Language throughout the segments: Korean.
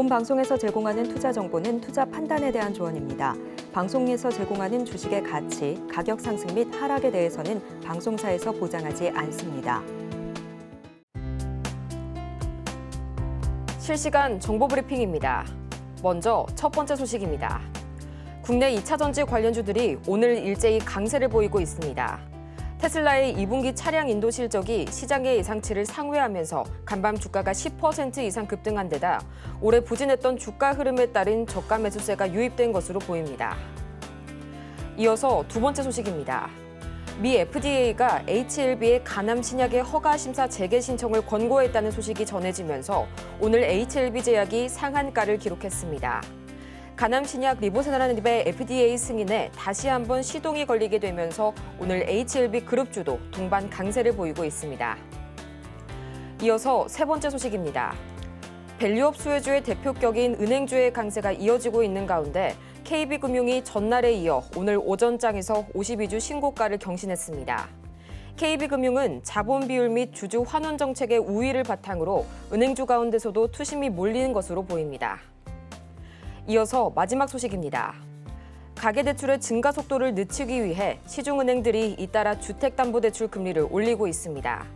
본 방송에서 제공하는 투자 정보는 투자 판단에 대한 조언입니다. 방송에서 제공하는 주식의 가치, 가격 상승 및 하락에 대해서는 방송사에서 보장하지 않습니다. 실시간 정보 브리핑입니다. 먼저 첫 번째 소식입니다. 국내 2차 전지 관련주들이 오늘 일제히 강세를 보이고 있습니다. 테슬라의 2분기 차량 인도 실적이 시장의 예상치를 상회하면서 간밤 주가가 10% 이상 급등한 데다 올해 부진했던 주가 흐름에 따른 저가 매수세가 유입된 것으로 보입니다. 이어서 두 번째 소식입니다. 미 FDA가 HLB의 간암 신약의 허가 심사 재개 신청을 권고했다는 소식이 전해지면서 오늘 HLB 제약이 상한가를 기록했습니다. 간암 신약 리보세라닙의 FDA 승인에 다시 한번 시동이 걸리게 되면서 오늘 HLB 그룹주도 동반 강세를 보이고 있습니다. 이어서 세 번째 소식입니다. 밸류업 수혜주의 대표격인 은행주의 강세가 이어지고 있는 가운데 KB금융이 전날에 이어 오늘 오전장에서 52주 신고가를 경신했습니다. KB금융은 자본 비율 및 주주 환원 정책의 우위를 바탕으로 은행주 가운데서도 투심이 몰리는 것으로 보입니다. 이어서 마지막 소식입니다. 가계대출의 증가 속도를 늦추기 위해 시중은행들이 잇따라 주택담보대출 금리를 올리고 있습니다.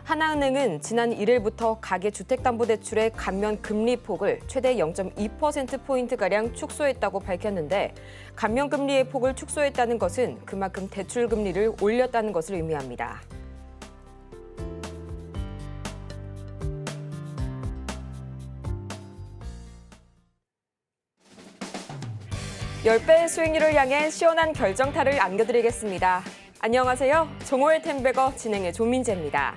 하나은행은 지난 1일부터 가계주택담보대출의 감면 금리 폭을 최대 0.2%포인트가량 축소했다고 밝혔는데 감면 금리의 폭을 축소했다는 것은 그만큼 대출 금리를 올렸다는 것을 의미합니다. (10배의) 수익률을 향해 시원한 결정타를 안겨드리겠습니다. 안녕하세요. 정호의 템베거 진행의 조민재입니다.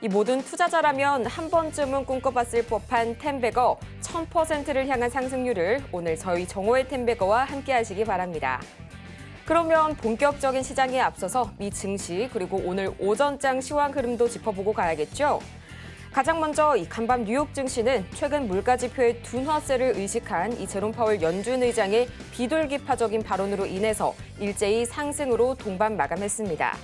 이 모든 투자자라면 한 번쯤은 꿈꿔봤을 법한 템베거 1000%를 향한 상승률을 오늘 저희 정호의 템베거와 함께 하시기 바랍니다. 그러면 본격적인 시장에 앞서서 미 증시 그리고 오늘 오전장 시황 흐름도 짚어보고 가야겠죠? 가장 먼저 이 간밤 뉴욕 증시는 최근 물가지표의 둔화세를 의식한 이 제롬 파월 연준 의장의 비둘기파적인 발언으로 인해서 일제히 상승으로 동반 마감했습니다.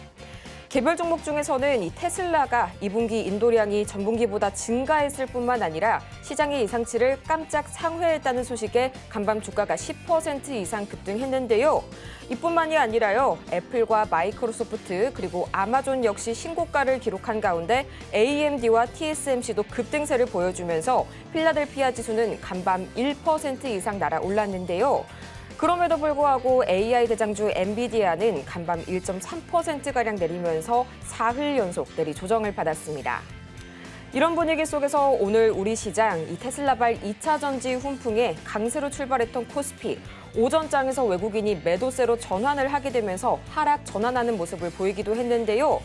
개별 종목 중에서는 이 테슬라가 2분기 인도량이 전분기보다 증가했을 뿐만 아니라 시장의 예상치를 깜짝 상회했다는 소식에 간밤 주가가 10% 이상 급등했는데요. 이뿐만이 아니라요. 애플과 마이크로소프트 그리고 아마존 역시 신고가를 기록한 가운데 AMD와 TSMC도 급등세를 보여주면서 필라델피아 지수는 간밤 1% 이상 날아올랐는데요. 그럼에도 불구하고 AI 대장주 엔비디아는 간밤 1.3%가량 내리면서 사흘 연속 내리 조정을 받았습니다. 이런 분위기 속에서 오늘 우리 시장 이 테슬라발 2차 전지 훈풍에 강세로 출발했던 코스피, 오전장에서 외국인이 매도세로 전환을 하게 되면서 하락 전환하는 모습을 보이기도 했는데요.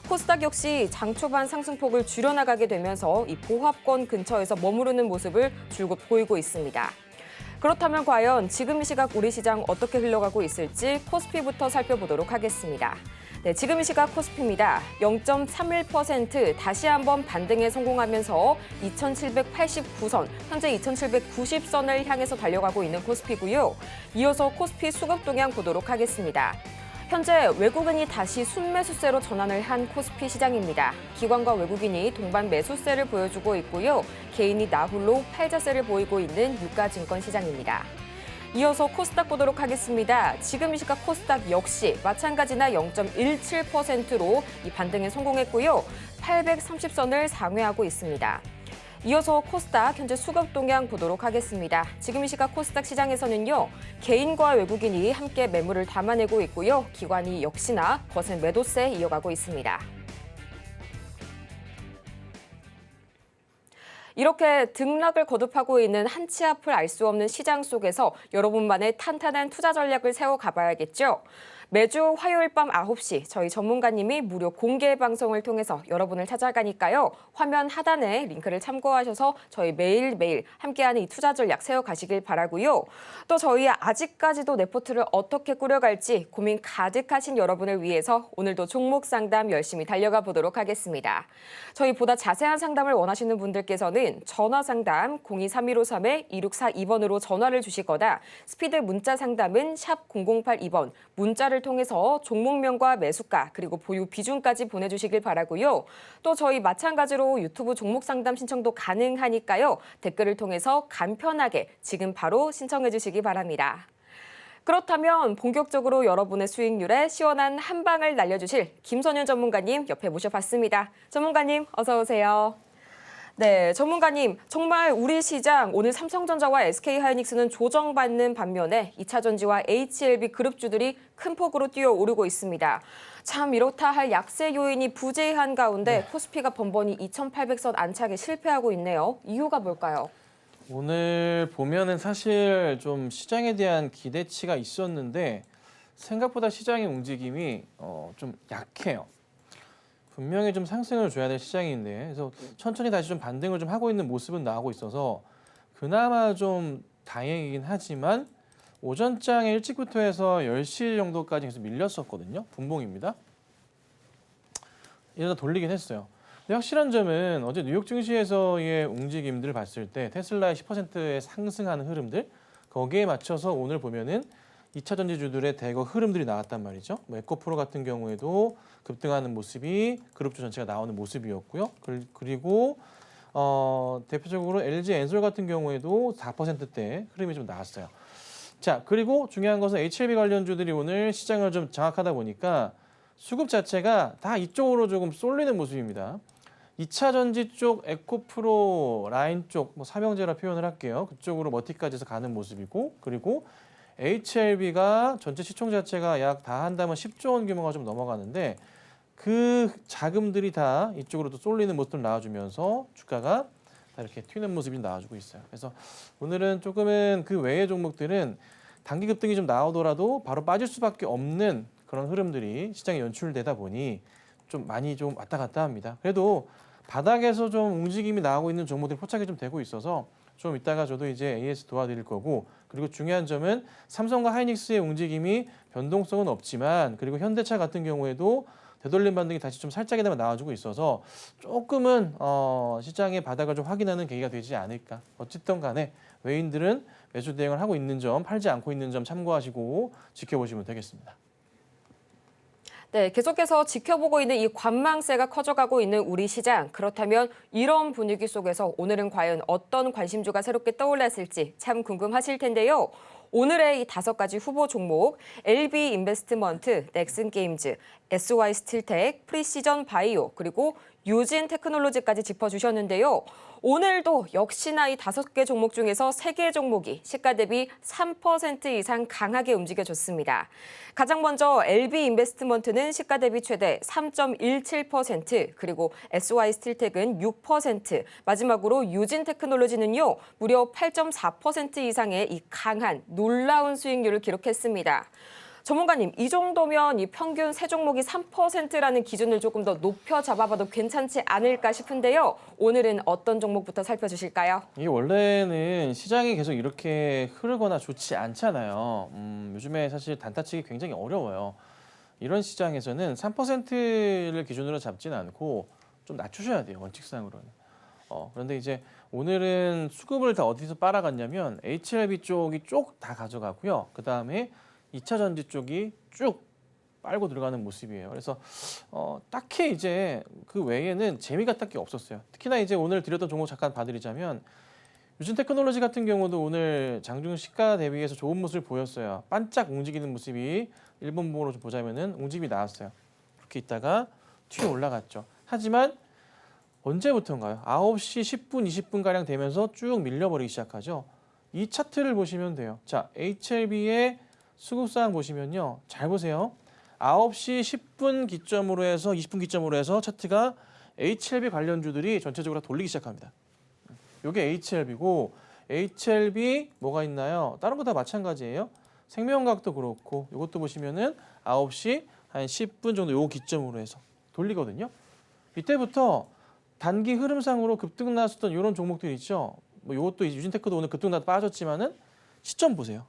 코스닥 역시 장 초반 상승폭을 줄여나가게 되면서 이 보합권 근처에서 머무르는 모습을 줄곧 보이고 있습니다. 그렇다면 과연 지금 이 시각 우리 시장 어떻게 흘러가고 있을지 코스피부터 살펴보도록 하겠습니다. 네, 지금 이 시각 코스피입니다. 0.31% 다시 한번 반등에 성공하면서 2789선, 현재 2790선을 향해서 달려가고 있는 코스피고요. 이어서 코스피 수급 동향 보도록 하겠습니다. 현재 외국인이 다시 순매수세로 전환을 한 코스피 시장입니다. 기관과 외국인이 동반 매수세를 보여주고 있고요. 개인이 나홀로 팔자세를 보이고 있는 유가증권 시장입니다. 이어서 코스닥 보도록 하겠습니다. 지금 이 시각 코스닥 역시 마찬가지나 0.17%로 이 반등에 성공했고요. 830선을 상회하고 있습니다. 이어서 코스닥 현재 수급 동향 보도록 하겠습니다. 지금 이 시각 코스닥 시장에서는요. 개인과 외국인이 함께 매물을 담아내고 있고요. 기관이 역시나 거센 매도세 이어가고 있습니다. 이렇게 등락을 거듭하고 있는 한 치 앞을 알 수 없는 시장 속에서 여러분만의 탄탄한 투자 전략을 세워가봐야겠죠. 매주 화요일 밤 9시 저희 전문가님이 무료 공개 방송을 통해서 여러분을 찾아가니까요. 화면 하단에 링크를 참고하셔서 저희 매일매일 함께하는 이 투자 전략 세워가시길 바라고요. 또 저희 아직까지도 내 포트를 어떻게 꾸려갈지 고민 가득하신 여러분을 위해서 오늘도 종목 상담 열심히 달려가 보도록 하겠습니다. 저희 보다 자세한 상담을 원하시는 분들께서는 전화 상담 023153-2642번으로 전화를 주시거나 스피드 문자 상담은 샵 0082번 문자를 댓글을 통해서 종목명과 매수가 그리고 보유 비중까지 보내주시길 바라고요. 또 저희 마찬가지로 유튜브 종목 상담 신청도 가능하니까요. 댓글을 통해서 간편하게 지금 바로 신청해 주시기 바랍니다. 그렇다면 본격적으로 여러분의 수익률에 시원한 한 방을 날려주실 김선윤 전문가님 옆에 모셔봤습니다. 전문가님 어서 오세요. 네, 전문가님 정말 우리 시장 오늘 삼성전자와 SK하이닉스는 조정받는 반면에 2차전지와 HLB 그룹주들이 큰 폭으로 뛰어오르고 있습니다. 참 이렇다 할 약세 요인이 부재한 가운데 코스피가 번번이 2,800선 안착에 실패하고 있네요. 이유가 뭘까요? 오늘 보면은 사실 좀 시장에 대한 기대치가 있었는데 생각보다 시장의 움직임이 좀 약해요. 분명히 좀 상승을 줘야 될 시장인데 그래서 천천히 다시 좀 반등을 좀 하고 있는 모습은 나오고 있어서 그나마 좀 다행이긴 하지만 오전장에 일찍부터 해서 10시 정도까지 계속 밀렸었거든요. 분봉입니다. 이러다 돌리긴 했어요. 근데 확실한 점은 어제 뉴욕 증시에서의 움직임들을 봤을 때 테슬라의 10%의 상승하는 흐름들 거기에 맞춰서 오늘 보면은 2차 전지주들의 대거 흐름들이 나왔단 말이죠. 뭐 에코프로 같은 경우에도 급등하는 모습이 그룹주 전체가 나오는 모습이었고요. 그리고 대표적으로 LG 엔솔 같은 경우에도 4%대 흐름이 좀 나왔어요. 자, 그리고 중요한 것은 HLB 관련주들이 오늘 시장을 좀 장악하다 보니까 수급 자체가 다 이쪽으로 조금 쏠리는 모습입니다. 2차 전지 쪽 에코프로 라인 쪽 뭐 삼형제라 표현을 할게요. 그쪽으로 머티까지해서 가는 모습이고 그리고 HLB가 전체 시총 자체가 약 다 한다면 10조 원 규모가 좀 넘어가는데 그 자금들이 다 이쪽으로 또 쏠리는 모습을 나와주면서 주가가 다 이렇게 튀는 모습이 나와주고 있어요. 그래서 오늘은 조금은 그 외의 종목들은 단기 급등이 좀 나오더라도 바로 빠질 수밖에 없는 그런 흐름들이 시장에 연출되다 보니 좀 많이 좀 왔다 갔다 합니다. 그래도 바닥에서 좀 움직임이 나오고 있는 종목들이 포착이 좀 되고 있어서 좀 이따가 저도 이제 AS 도와드릴 거고 그리고 중요한 점은 삼성과 하이닉스의 움직임이 변동성은 없지만 그리고 현대차 같은 경우에도 되돌림 반등이 다시 좀 살짝이나마 나와주고 있어서 조금은 시장의 바닥을 좀 확인하는 계기가 되지 않을까. 어쨌든 간에 외인들은 매수 대응을 하고 있는 점, 팔지 않고 있는 점 참고하시고 지켜보시면 되겠습니다. 네, 계속해서 지켜보고 있는 이 관망세가 커져가고 있는 우리 시장. 그렇다면 이런 분위기 속에서 오늘은 과연 어떤 관심주가 새롭게 떠올랐을지 참 궁금하실 텐데요. 오늘의 이 5가지 후보 종목, LB 인베스트먼트, 넥슨 게임즈, SY 스틸텍, 프리시전 바이오, 그리고 유진 테크놀로지까지 짚어주셨는데요. 오늘도 역시나 이 5개 종목 중에서 3개 종목이 시가 대비 3% 이상 강하게 움직여줬습니다. 가장 먼저 LB 인베스트먼트는 시가 대비 최대 3.17%, 그리고 SY 스틸텍은 6%, 마지막으로 유진 테크놀로지는요, 무려 8.4% 이상의 이 강한 놀라운 수익률을 기록했습니다. 전문가님, 이 정도면 이 평균 세 종목이 3%라는 기준을 조금 더 높여 잡아봐도 괜찮지 않을까 싶은데요. 오늘은 어떤 종목부터 살펴주실까요? 이게 원래는 시장이 계속 이렇게 흐르거나 좋지 않잖아요. 요즘에 사실 단타치기 굉장히 어려워요. 이런 시장에서는 3%를 기준으로 잡지는 않고 좀 낮추셔야 돼요, 원칙상으로는. 그런데 이제 오늘은 수급을 다 어디서 빨아갔냐면 HLB 쪽이 쭉 다 가져가고요. 그 다음에 2차 전지 쪽이 쭉 빨고 들어가는 모습이에요. 그래서 딱히 이제 그 외에는 재미가 딱히 없었어요. 특히나 이제 오늘 드렸던 종목 잠깐 봐드리자면 유진 테크놀로지 같은 경우도 오늘 장중 시가 대비해서 좋은 모습을 보였어요. 반짝 움직이는 모습이 일본봉으로 좀 보자면은 움직임이 나왔어요. 그렇게 있다가 튀어 올라갔죠. 하지만 언제부터인가요? 9시 10분, 20분 가량 되면서 쭉 밀려버리기 시작하죠. 이 차트를 보시면 돼요. 자, HLB의 수급사항 보시면요. 잘 보세요. 9시 10분 기점으로 해서 20분 기점으로 해서 차트가 HLB 관련주들이 전체적으로 돌리기 시작합니다. 이게 HLB고 HLB 뭐가 있나요? 다른 거 다 마찬가지예요. 생명과학도 그렇고 이것도 보시면은 9시 한 10분 정도 요 기점으로 해서 돌리거든요. 이때부터 단기 흐름상으로 급등 나왔었던 이런 종목들 있죠. 뭐 이것도 유진테크도 오늘 급등 나 빠졌지만은 시점 보세요.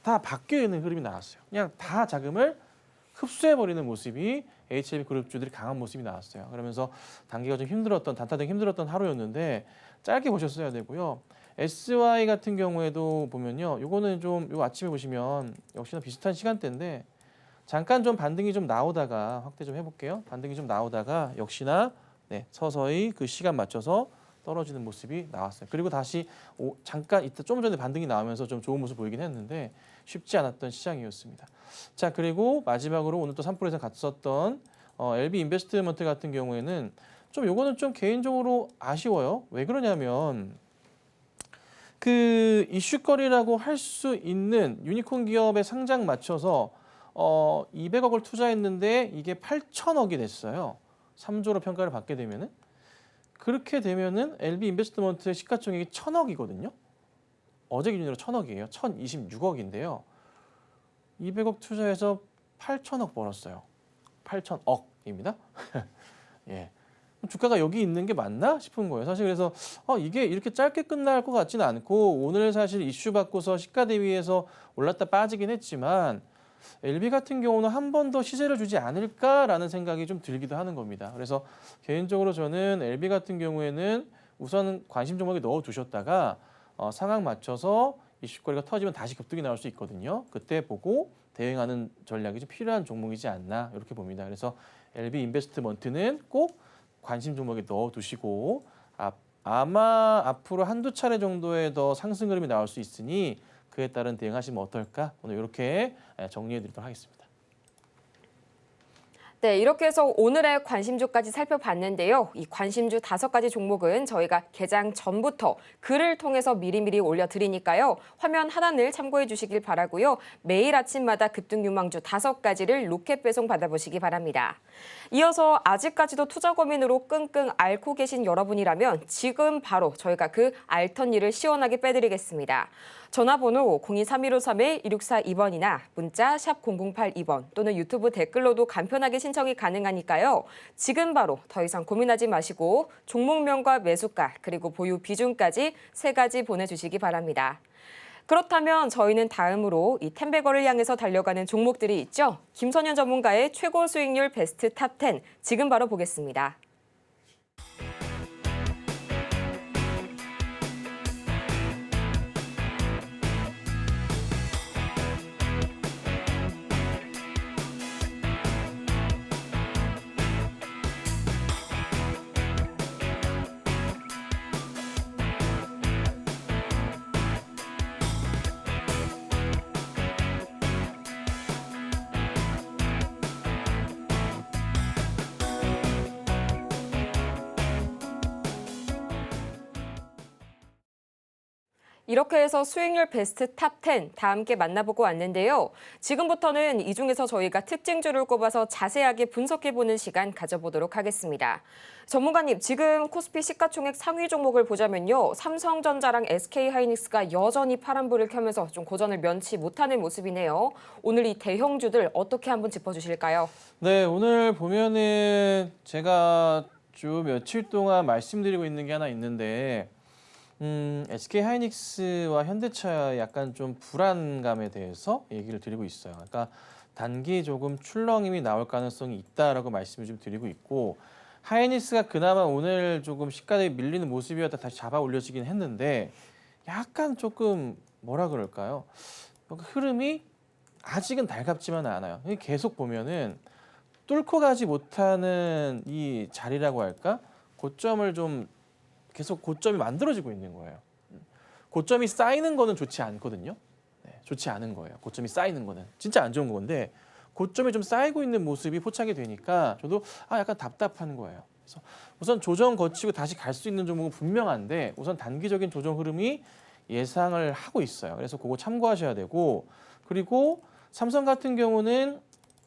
다 바뀌어 있는 흐름이 나왔어요. 그냥 다 자금을 흡수해버리는 모습이 HLB 그룹주들이 강한 모습이 나왔어요. 그러면서 단기가 좀 힘들었던, 단타등 힘들었던 하루였는데 짧게 보셨어야 되고요. SY 같은 경우에도 보면요. 요거는 좀 요 아침에 보시면 역시나 비슷한 시간대인데 잠깐 좀 반등이 좀 나오다가 확대 좀 해볼게요. 반등이 좀 나오다가 역시나 네, 서서히 그 시간 맞춰서 떨어지는 모습이 나왔어요. 그리고 다시 잠깐 이따 좀 전에 반등이 나오면서 좀 좋은 모습 보이긴 했는데 쉽지 않았던 시장이었습니다. 자, 그리고 마지막으로 오늘 또 3%에서 갔었던 LB 인베스트먼트 같은 경우에는 좀 요거는 좀 개인적으로 아쉬워요. 왜 그러냐면 그 이슈거리라고 할 수 있는 유니콘 기업의 상장 맞춰서 200억을 투자했는데 이게 8천억이 됐어요. 3조로 평가를 받게 되면은 그렇게 되면은 LB 인베스트먼트의 시가총액이 1,000억이거든요. 어제 기준으로 1,000억이에요. 1,026억인데요. 200억 투자해서 8천억 벌었어요. 8천억입니다. 예. 주가가 여기 있는 게 맞나 싶은 거예요. 사실 그래서 이게 이렇게 짧게 끝날 것 같지는 않고 오늘 사실 이슈 받고서 시가 대비해서 올랐다 빠지긴 했지만 LB 같은 경우는 한 번 더 시세를 주지 않을까라는 생각이 좀 들기도 하는 겁니다. 그래서 개인적으로 저는 LB 같은 경우에는 우선 관심 종목에 넣어두셨다가 상황 맞춰서 이슈거리가 터지면 다시 급등이 나올 수 있거든요. 그때 보고 대응하는 전략이 좀 필요한 종목이지 않나 이렇게 봅니다. 그래서 LB 인베스트먼트는 꼭 관심 종목에 넣어두시고 아마 앞으로 한두 차례 정도의 더 상승 흐름이 나올 수 있으니 그에 따른 대응하시면 어떨까? 오늘 이렇게 정리해드리도록 하겠습니다. 네, 이렇게 해서 오늘의 관심주까지 살펴봤는데요. 이 관심주 5가지 종목은 저희가 개장 전부터 글을 통해서 미리미리 올려드리니까요. 화면 하단을 참고해 주시길 바라고요. 매일 아침마다 급등 유망주 5가지를 로켓 배송 받아보시기 바랍니다. 이어서 아직까지도 투자 고민으로 끙끙 앓고 계신 여러분이라면 지금 바로 저희가 그 앓던 일을 시원하게 빼드리겠습니다. 전화번호 023153-1642번이나 문자 샵 0082번 또는 유튜브 댓글로도 간편하게 신청이 가능하니까요. 지금 바로 더 이상 고민하지 마시고 종목명과 매수가 그리고 보유 비중까지 3가지 보내주시기 바랍니다. 그렇다면 저희는 다음으로 이 텐베거를 향해서 달려가는 종목들이 있죠. 김선현 전문가의 최고 수익률 베스트 탑 10 지금 바로 보겠습니다. 이렇게 해서 수익률 베스트 탑 10 다 함께 만나보고 왔는데요. 지금부터는 이 중에서 저희가 특징주를 꼽아서 자세하게 분석해보는 시간 가져보도록 하겠습니다. 전문가님, 지금 코스피 시가총액 상위 종목을 보자면요. 삼성전자랑 SK하이닉스가 여전히 파란불을 켜면서 좀 고전을 면치 못하는 모습이네요. 오늘 이 대형주들 어떻게 한번 짚어주실까요? 네, 오늘 보면은 제가 주 며칠 동안 말씀드리고 있는 게 하나 있는데 SK하이닉스와 현대차의 약간 좀 불안감에 대해서 얘기를 드리고 있어요. 그러니까 단기 조금 출렁임이 나올 가능성이 있다라고 말씀을 좀 드리고 있고 하이닉스가 그나마 오늘 조금 시가에 밀리는 모습이었다 다시 잡아 올려지긴 했는데 약간 조금 뭐라 그럴까요? 흐름이 아직은 달갑지만은 않아요. 계속 보면은 뚫고 가지 못하는 이 자리라고 할까? 고점을 좀 계속 고점이 만들어지고 있는 거예요. 고점이 쌓이는 거는 좋지 않거든요. 네, 좋지 않은 거예요. 고점이 쌓이는 거는 진짜 안 좋은 건데 고점이 좀 쌓이고 있는 모습이 포착이 되니까 저도 약간 답답한 거예요. 그래서 우선 조정 거치고 다시 갈 수 있는 종목은 분명한데 우선 단기적인 조정 흐름이 예상을 하고 있어요. 그래서 그거 참고하셔야 되고 그리고 삼성 같은 경우는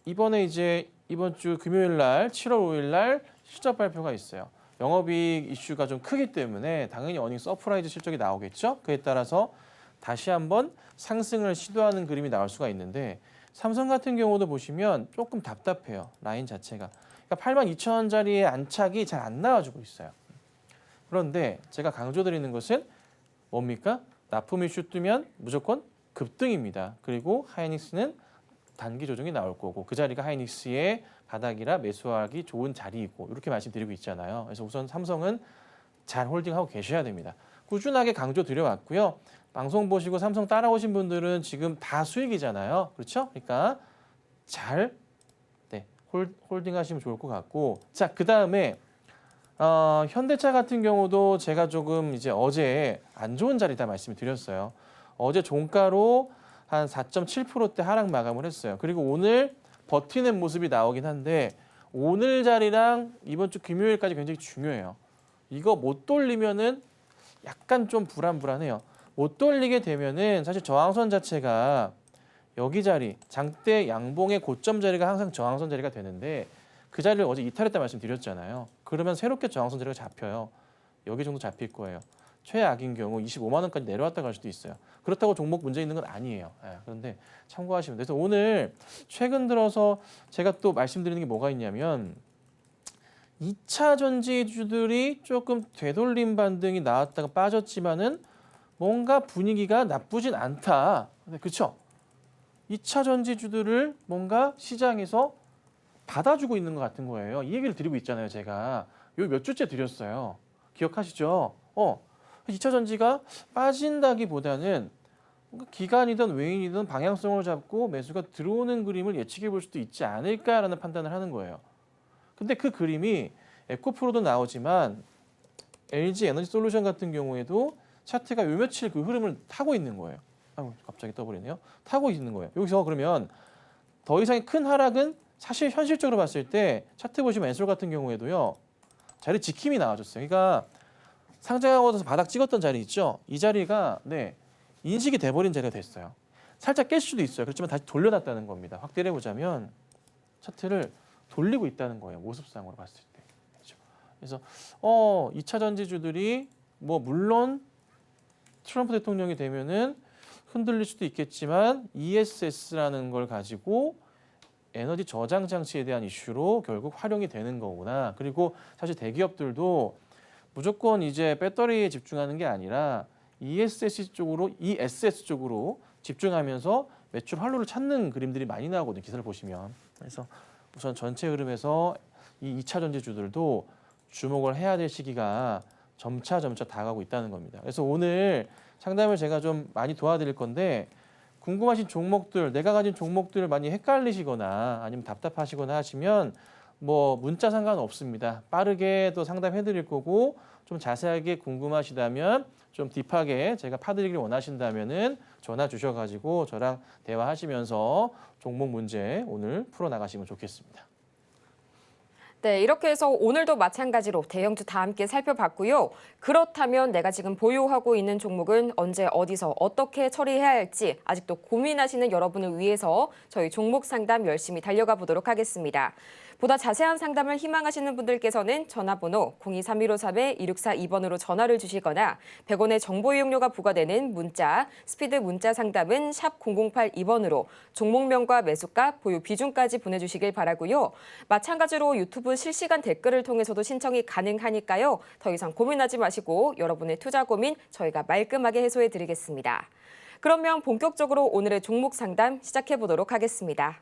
이번에 이제 이번 주 금요일 날 7월 5일 날 실적 발표가 있어요. 영업이익 이슈가 좀 크기 때문에 당연히 어닝 서프라이즈 실적이 나오겠죠. 그에 따라서 다시 한번 상승을 시도하는 그림이 나올 수가 있는데 삼성 같은 경우도 보시면 조금 답답해요. 라인 자체가. 그러니까 82,000원짜리의 안착이 잘 안 나와주고 있어요. 그런데 제가 강조드리는 것은 뭡니까? 납품 이슈 뜨면 무조건 급등입니다. 그리고 하이닉스는 단기 조정이 나올 거고 그 자리가 하이닉스의 바닥이라 매수하기 좋은 자리이고 이렇게 말씀드리고 있잖아요. 그래서 우선 삼성은 잘 홀딩하고 계셔야 됩니다. 꾸준하게 강조드려왔고요. 방송 보시고 삼성 따라오신 분들은 지금 다 수익이잖아요. 그렇죠? 그러니까 잘 홀딩하시면 좋을 것 같고, 자, 그 다음에 현대차 같은 경우도 제가 조금 이제 어제 안 좋은 자리다 말씀을 드렸어요. 어제 종가로 한 4.7%대 하락 마감을 했어요. 그리고 오늘 버티는 모습이 나오긴 한데 오늘 자리랑 이번 주 금요일까지 굉장히 중요해요. 이거 못 돌리면은 약간 좀 불안해요. 못 돌리게 되면은 사실 저항선 자체가 여기 자리, 장대 양봉의 고점 자리가 항상 저항선 자리가 되는데 그 자리를 어제 이탈했다 말씀드렸잖아요. 그러면 새롭게 저항선 자리가 잡혀요. 여기 정도 잡힐 거예요. 최악인 경우 25만 원까지 내려왔다 갈 수도 있어요. 그렇다고 종목 문제 있는 건 아니에요. 그런데 참고하시면 돼요. 그래서 오늘 최근 들어서 제가 또 말씀드리는 게 뭐가 있냐면 2차 전지주들이 조금 되돌림 반등이 나왔다가 빠졌지만은 뭔가 분위기가 나쁘진 않다. 그렇죠? 2차 전지주들을 뭔가 시장에서 받아주고 있는 것 같은 거예요. 이 얘기를 드리고 있잖아요. 제가 요 몇 주째 드렸어요. 기억하시죠? 2차 전지가 빠진다기보다는 뭔가 기관이든 외인이든 방향성을 잡고 매수가 들어오는 그림을 예측해 볼 수도 있지 않을까라는 판단을 하는 거예요. 근데 그 그림이 에코프로도 나오지만 LG 에너지 솔루션 같은 경우에도 차트가 요 며칠 그 흐름을 타고 있는 거예요. 갑자기 떠버리네요. 타고 있는 거예요. 여기서 그러면 더 이상의 큰 하락은 사실 현실적으로 봤을 때 차트 보시면 엔솔 같은 경우에도요. 자리 지킴이 나와줬어요. 그러니까 상장하고서 바닥 찍었던 자리 있죠. 이 자리가 인식이 돼버린 자리가 됐어요. 살짝 깰 수도 있어요. 그렇지만 다시 돌려놨다는 겁니다. 확대를 해보자면 차트를 돌리고 있다는 거예요. 모습상으로 봤을 때. 그렇죠? 그래서 2차 전지주들이 뭐 물론 트럼프 대통령이 되면은 흔들릴 수도 있겠지만 ESS라는 걸 가지고 에너지 저장 장치에 대한 이슈로 결국 활용이 되는 거구나. 그리고 사실 대기업들도 무조건 이제 배터리에 집중하는 게 아니라 ESS 쪽으로 집중하면서 매출 활로를 찾는 그림들이 많이 나오거든요. 기사를 보시면. 그래서 우선 전체 흐름에서 이 2차 전지주들도 주목을 해야 될 시기가 점차 다가오고 있다는 겁니다. 그래서 오늘 상담을 제가 좀 많이 도와드릴 건데 궁금하신 종목들, 내가 가진 종목들을 많이 헷갈리시거나 아니면 답답하시거나 하시면 뭐 문자 상관없습니다. 빠르게 또 상담해드릴 거고 좀 자세하게 궁금하시다면 좀 딥하게 제가 파드리기를 원하신다면은 전화 주셔가지고 저랑 대화하시면서 종목 문제 오늘 풀어나가시면 좋겠습니다. 네, 이렇게 해서 오늘도 마찬가지로 대형주 다 함께 살펴봤고요. 그렇다면 내가 지금 보유하고 있는 종목은 언제 어디서 어떻게 처리해야 할지 아직도 고민하시는 여러분을 위해서 저희 종목 상담 열심히 달려가 보도록 하겠습니다. 보다 자세한 상담을 희망하시는 분들께서는 전화번호 023153-2642번으로 전화를 주시거나 100원의 정보 이용료가 부과되는 문자, 스피드 문자 상담은 샵 0082번으로 종목명과 매수가, 보유 비중까지 보내주시길 바라고요. 마찬가지로 유튜브 실시간 댓글을 통해서도 신청이 가능하니까요. 더 이상 고민하지 마시고 여러분의 투자 고민 저희가 말끔하게 해소해 드리겠습니다. 그러면 본격적으로 오늘의 종목 상담 시작해 보도록 하겠습니다.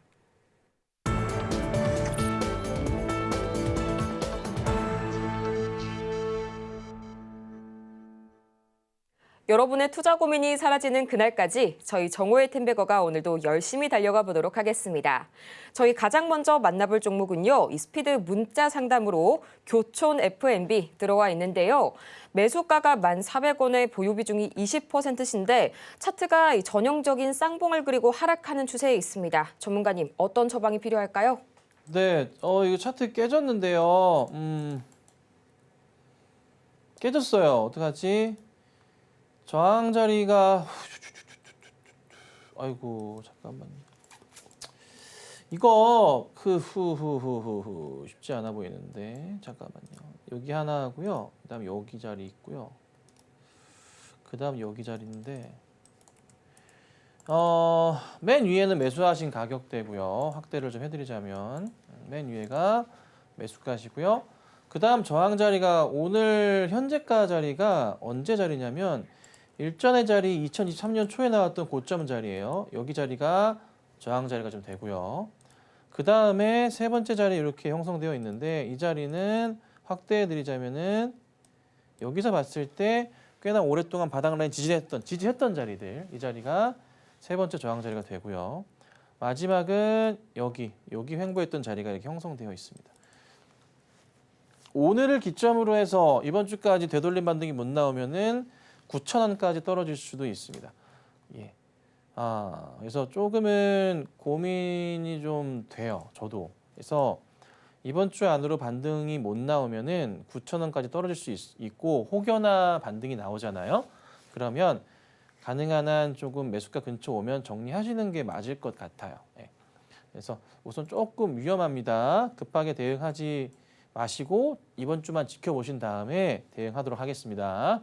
여러분의 투자 고민이 사라지는 그날까지 저희 정오의 템베거가 오늘도 열심히 달려가 보도록 하겠습니다. 저희 가장 먼저 만나볼 종목은요. 이 스피드 문자 상담으로 교촌 F&B 들어와 있는데요. 매수가가 1,400원에 보유 비중이 20%신데 차트가 전형적인 쌍봉을 그리고 하락하는 추세에 있습니다. 전문가님, 어떤 처방이 필요할까요? 네, 이거 차트 깨졌는데요. 깨졌어요. 어떡하지? 저항 자리가 아이고 잠깐만요. 이거 쉽지 않아 보이는데 잠깐만요. 여기 하나 하고요. 그다음 여기 자리 있고요. 그다음 여기 자리인데 맨 위에는 매수하신 가격대고요. 확대를 좀 해드리자면 맨 위에가 매수가시고요. 그다음 저항 자리가 오늘 현재가 자리가 언제 자리냐면 일전의 자리 2023년 초에 나왔던 고점 자리예요. 여기 자리가 저항 자리가 좀 되고요. 그 다음에 세 번째 자리 이렇게 형성되어 있는데 이 자리는 확대해 드리자면은 여기서 봤을 때 꽤나 오랫동안 바닥 라인 지지했던 자리들 이 자리가 세 번째 저항 자리가 되고요. 마지막은 여기 횡보했던 자리가 이렇게 형성되어 있습니다. 오늘을 기점으로 해서 이번 주까지 되돌림 반등이 못 나오면은 9,000원까지 떨어질 수도 있습니다. 예. 그래서 조금은 고민이 좀 돼요. 저도. 그래서 이번 주 안으로 반등이 못 나오면은 9,000원까지 떨어질 수 있고 혹여나 반등이 나오잖아요. 그러면 가능한 한 조금 매수가 근처 오면 정리하시는 게 맞을 것 같아요. 예. 그래서 우선 조금 위험합니다. 급하게 대응하지 마시고 이번 주만 지켜보신 다음에 대응하도록 하겠습니다.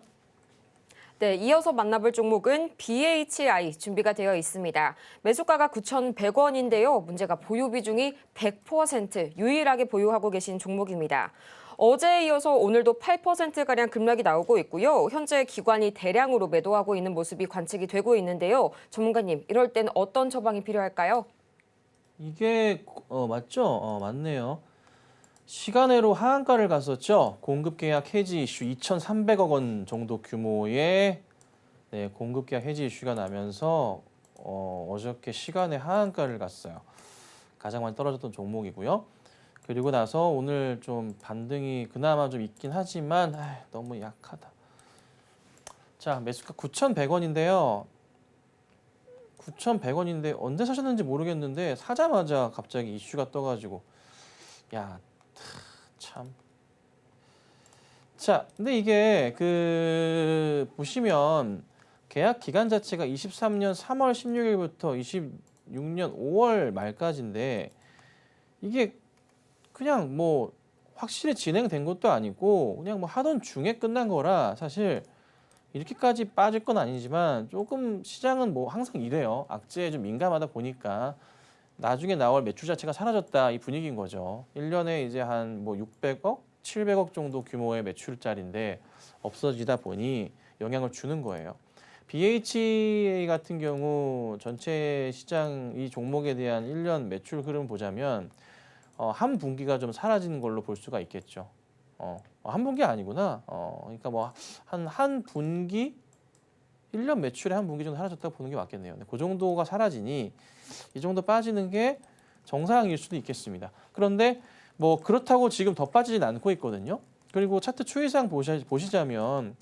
네, 이어서 만나볼 종목은 BHI 준비가 되어 있습니다. 매수가가 9,100원인데요. 문제가 보유 비중이 100% 유일하게 보유하고 계신 종목입니다. 어제에 이어서 오늘도 8%가량 급락이 나오고 있고요. 현재 기관이 대량으로 매도하고 있는 모습이 관측이 되고 있는데요. 전문가님, 이럴 땐 어떤 처방이 필요할까요? 이게 맞죠? 맞네요. 시간외로 하한가를 갔었죠. 공급 계약 해지 이슈 2,300억 원 정도 규모의 공급 계약 해지 이슈가 나면서 어저께 시간외 하한가를 갔어요. 가장 많이 떨어졌던 종목이고요. 그리고 나서 오늘 좀 반등이 그나마 좀 있긴 하지만 너무 약하다. 자, 매수가 9,100원인데요. 9,100원인데 언제 사셨는지 모르겠는데 사자마자 갑자기 이슈가 떠가지고 야, 참. 자, 근데 이게 보시면 계약 기간 자체가 23년 3월 16일부터 26년 5월 말까지인데 이게 그냥 뭐 확실히 진행된 것도 아니고 그냥 뭐 하던 중에 끝난 거라 사실 이렇게까지 빠질 건 아니지만 조금 시장은 뭐 항상 이래요. 악재에 좀 민감하다 보니까 나중에 나올 매출 자체가 사라졌다 이 분위기인 거죠. 1년에 이제 한 뭐 600억, 700억 정도 규모의 매출짜리인데 없어지다 보니 영향을 주는 거예요. BHA 같은 경우 전체 시장 이 종목에 대한 1년 매출 흐름 보자면 한 분기가 좀 사라지는 걸로 볼 수가 있겠죠. 한 분기 아니구나. 그러니까 뭐 한 분기 1년 매출의 한 분기 정도 사라졌다고 보는 게 맞겠네요. 근데 그 정도가 사라지니 이 정도 빠지는 게 정상일 수도 있겠습니다. 그런데 뭐 그렇다고 지금 더 빠지진 않고 있거든요. 그리고 차트 추이상 보시자면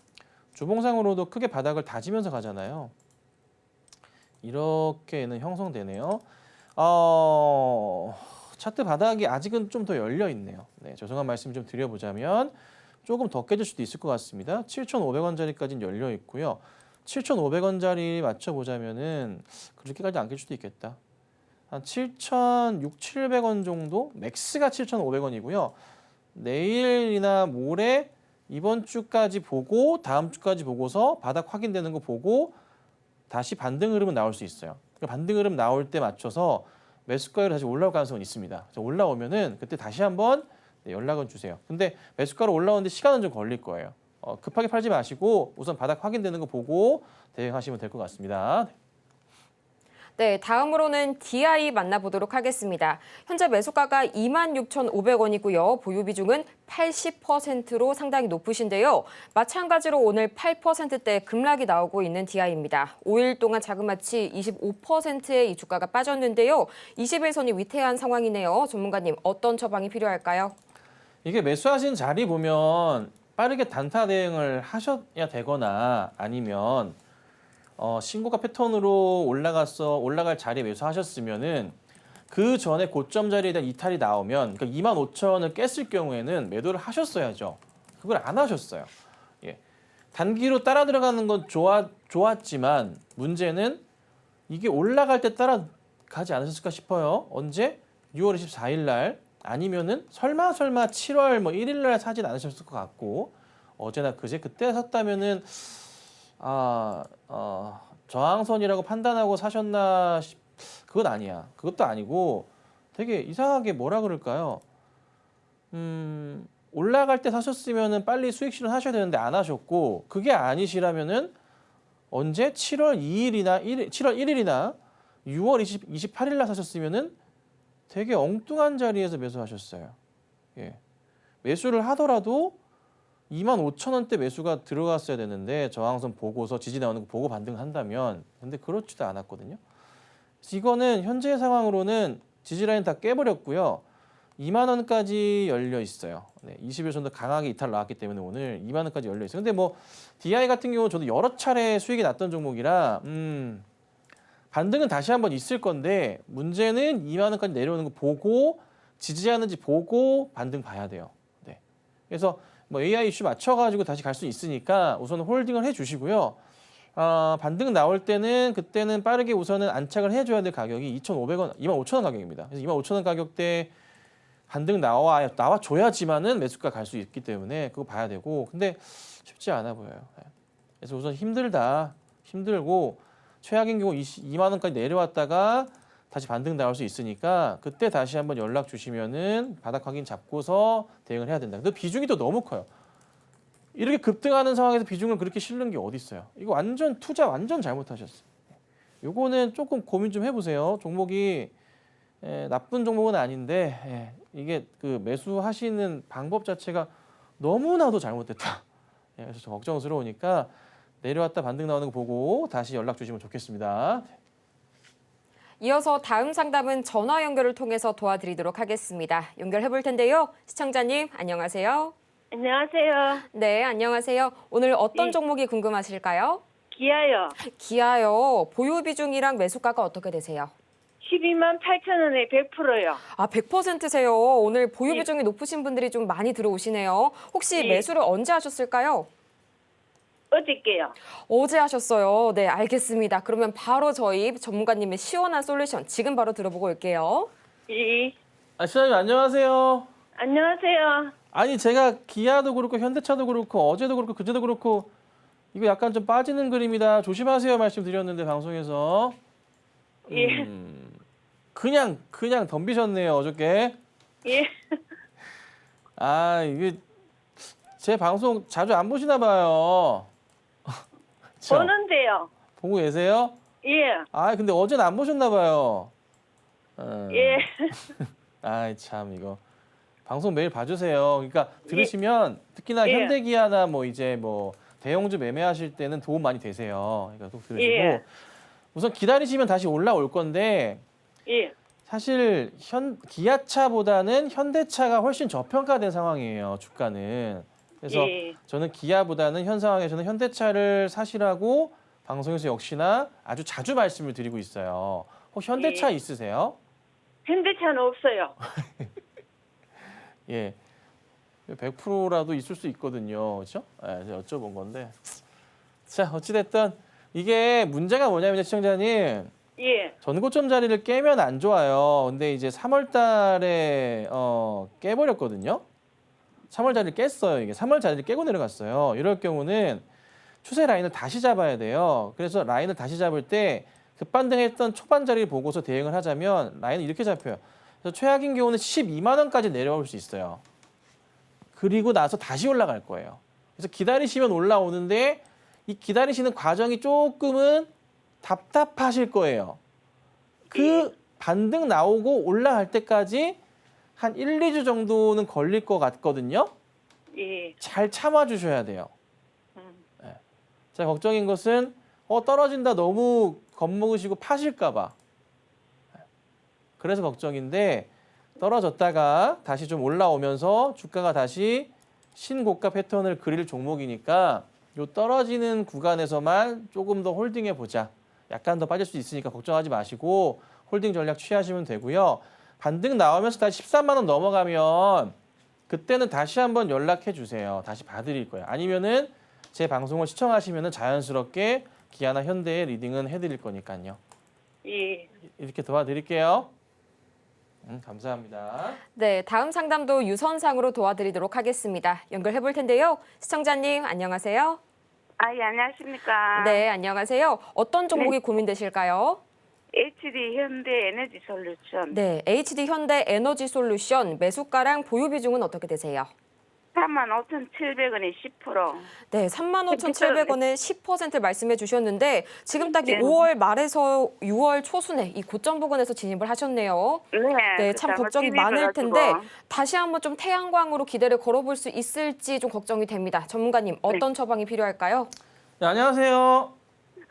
주봉상으로도 크게 바닥을 다지면서 가잖아요. 이렇게는 형성되네요. 차트 바닥이 아직은 좀 더 열려 있네요. 네, 죄송한 말씀 좀 드려보자면 조금 더 깨질 수도 있을 것 같습니다. 7,500원짜리까지는 열려 있고요. 7,500원짜리 맞춰보자면은 그렇게까지 안 깰 수도 있겠다. 한 7,600~700원 정도? 맥스가 7,500원이고요. 내일이나 모레 이번 주까지 보고 다음 주까지 보고서 바닥 확인되는 거 보고 다시 반등 흐름은 나올 수 있어요. 반등 흐름 나올 때 맞춰서 매수가로 다시 올라올 가능성은 있습니다. 올라오면은 그때 다시 한번 연락은 주세요. 근데 매수가로 올라오는데 시간은 좀 걸릴 거예요. 급하게 팔지 마시고 우선 바닥 확인되는 거 보고 대응하시면 될 것 같습니다. 네, 다음으로는 DI 만나보도록 하겠습니다. 현재 매수가가 26,500원이고요. 보유 비중은 80%로 상당히 높으신데요. 마찬가지로 오늘 8%대 급락이 나오고 있는 DI입니다. 5일 동안 자그마치 25%의 이 주가가 빠졌는데요. 20일선이 위태한 상황이네요. 전문가님, 어떤 처방이 필요할까요? 이게 매수하신 자리 보면 빠르게 단타 대응을 하셔야 되거나 아니면 신고가 패턴으로 올라갈 자리에 매수하셨으면은 그 전에 고점 자리에 대한 이탈이 나오면 그러니까 25,000원을 깼을 경우에는 매도를 하셨어야죠. 그걸 안 하셨어요. 예. 단기로 따라 들어가는 건 좋았지만 문제는 이게 올라갈 때 따라가지 않으셨을까 싶어요. 언제? 6월 24일 날 아니면은 설마 7월 뭐 1일 날 사진 않으셨을 것 같고 어제나 그제 그때 샀다면은 저항선이라고 판단하고 사셨나 그건 아니야. 그것도 아니고 되게 이상하게 뭐라 그럴까요? 올라갈 때 사셨으면은 빨리 수익 실현하셔야 되는데 안 하셨고 그게 아니시라면은 언제 7월 1일이나 6월 28일 날 사셨으면은 되게 엉뚱한 자리에서 매수하셨어요. 예. 매수를 하더라도 25,000원대 매수가 들어갔어야 되는데 저항선 보고서 지지 나오는 거 보고 반등한다면 근데 그렇지도 않았거든요. 그래서 이거는 현재 상황으로는 지지라인 다 깨버렸고요. 2만 원까지 열려 있어요. 네, 20일 전도 강하게 이탈 나왔기 때문에 오늘 2만 원까지 열려 있어요. 근데 뭐 DI 같은 경우 저도 여러 차례 수익이 났던 종목이라 반등은 다시 한번 있을 건데 문제는 2만 원까지 내려오는 거 보고 지지하는지 보고 반등 봐야 돼요. 네. 그래서 뭐 AI 이슈 맞춰가지고 다시 갈 수 있으니까 우선 홀딩을 해주시고요. 반등 나올 때는 그때는 빠르게 우선은 안착을 해줘야 될 가격이 2,500원, 25,000원 가격입니다. 그래서 25,000원 가격대 반등 나와줘야지만은 매수가 갈 수 있기 때문에 그거 봐야 되고 근데 쉽지 않아 보여요. 네. 그래서 우선 힘들고 최악인 경우 2만 원까지 내려왔다가 다시 반등 나올 수 있으니까 그때 다시 한번 연락 주시면은 바닥 확인 잡고서 대응을 해야 된다. 근데 비중이 또 너무 커요. 이렇게 급등하는 상황에서 비중을 그렇게 실는 게 어디 있어요? 이거 완전 투자 완전 잘못하셨어요. 요거는 조금 고민 좀 해보세요. 종목이 나쁜 종목은 아닌데 이게 그 매수하시는 방법 자체가 너무나도 잘못됐다. 그래서 좀 걱정스러우니까 내려왔다 반등 나오는 거 보고 다시 연락 주시면 좋겠습니다. 이어서 다음 상담은 전화 연결을 통해서 도와드리도록 하겠습니다. 연결해 볼 텐데요. 시청자님, 안녕하세요. 안녕하세요. 네, 안녕하세요. 오늘 어떤 네. 종목이 궁금하실까요? 기아요. 기아요. 보유 비중이랑 매수가가 어떻게 되세요? 12만 8천 원에 100%요. 아, 100%세요. 오늘 보유 예. 비중이 높으신 분들이 좀 많이 들어오시네요. 혹시 예. 매수를 언제 하셨을까요? 어저께요. 어제 하셨어요. 네, 알겠습니다. 그러면 바로 저희 전문가님의 시원한 솔루션 지금 바로 들어보고 올게요. 예. 시장님 안녕하세요. 안녕하세요. 아니 제가 기아도 그렇고 현대차도 그렇고 어제도 그렇고 그제도 그렇고 이거 약간 좀 빠지는 그림이다. 조심하세요 말씀드렸는데 방송에서 예. 그냥 덤비셨네요 어저께. 예. 아 이게 제 방송 자주 안 보시나 봐요. 그쵸? 보는데요. 보고 계세요? 예. 아 근데 어제는 안 보셨나 봐요. 예. 아이 참 이거 방송 매일 봐주세요. 그러니까 들으시면 특히나 예. 현대기아나 뭐 이제 뭐 대형주 매매하실 때는 도움 많이 되세요. 그러니까 꼭 들으시고 예. 우선 기다리시면 다시 올라올 건데 예. 사실 기아차보다는 현대차가 훨씬 저평가된 상황이에요. 주가는. 그래서 예. 저는 기아보다는 현 상황에서는 현대차를 사시라고 방송에서 역시나 아주 자주 말씀을 드리고 있어요. 혹 현대차 예. 있으세요? 현대차는 없어요. 예. 100%라도 있을 수 있거든요. 그렇죠? 예, 제가 여쭤본 건데. 자, 어찌됐든 이게 문제가 뭐냐면 시청자님. 예. 전고점 자리를 깨면 안 좋아요. 근데 이제 3월 달에 깨버렸거든요. 3월 자리를 깼어요. 이게 3월 자리를 깨고 내려갔어요. 이럴 경우는 추세 라인을 다시 잡아야 돼요. 그래서 라인을 다시 잡을 때 급반등했던 초반 자리를 보고서 대응을 하자면 라인은 이렇게 잡혀요. 그래서 최악인 경우는 12만 원까지 내려올 수 있어요. 그리고 나서 다시 올라갈 거예요. 그래서 기다리시면 올라오는데 이 기다리시는 과정이 조금은 답답하실 거예요. 그 반등 나오고 올라갈 때까지 한 1, 2주 정도는 걸릴 것 같거든요. 예. 잘 참아주셔야 돼요. 음. 자, 걱정인 것은 떨어진다 너무 겁먹으시고 파실까 봐. 그래서 걱정인데 떨어졌다가 다시 좀 올라오면서 주가가 다시 신고가 패턴을 그릴 종목이니까 요 떨어지는 구간에서만 조금 더 홀딩해 보자. 약간 더 빠질 수 있으니까 걱정하지 마시고 홀딩 전략 취하시면 되고요. 반등 나오면서 다시 13만 원 넘어가면 그때는 다시 한번 연락해 주세요. 다시 봐드릴 거예요. 아니면은 제 방송을 시청하시면은 자연스럽게 기아나 현대의 리딩은 해드릴 거니까요. 예. 이렇게 도와드릴게요. 감사합니다. 네, 다음 상담도 유선상으로 도와드리도록 하겠습니다. 연결해 볼 텐데요. 시청자님, 안녕하세요. 아, 예, 안녕하십니까. 네, 안녕하세요. 어떤 종목이 고민되실까요? HD 현대 에너지 솔루션. 네, HD 현대 에너지 솔루션 매수가랑 보유 비중은 어떻게 되세요? 35,700원에 10%. 네, 35,700원에 10% 말씀해 주셨는데 지금 딱 이 네. 5월 말에서 6월 초순에 이 고점 부근에서 진입을 하셨네요. 네, 참 걱정이 많을 텐데 다시 한번 좀 태양광으로 기대를 걸어볼 수 있을지 좀 걱정이 됩니다. 전문가님, 어떤 처방이 필요할까요? 네, 안녕하세요.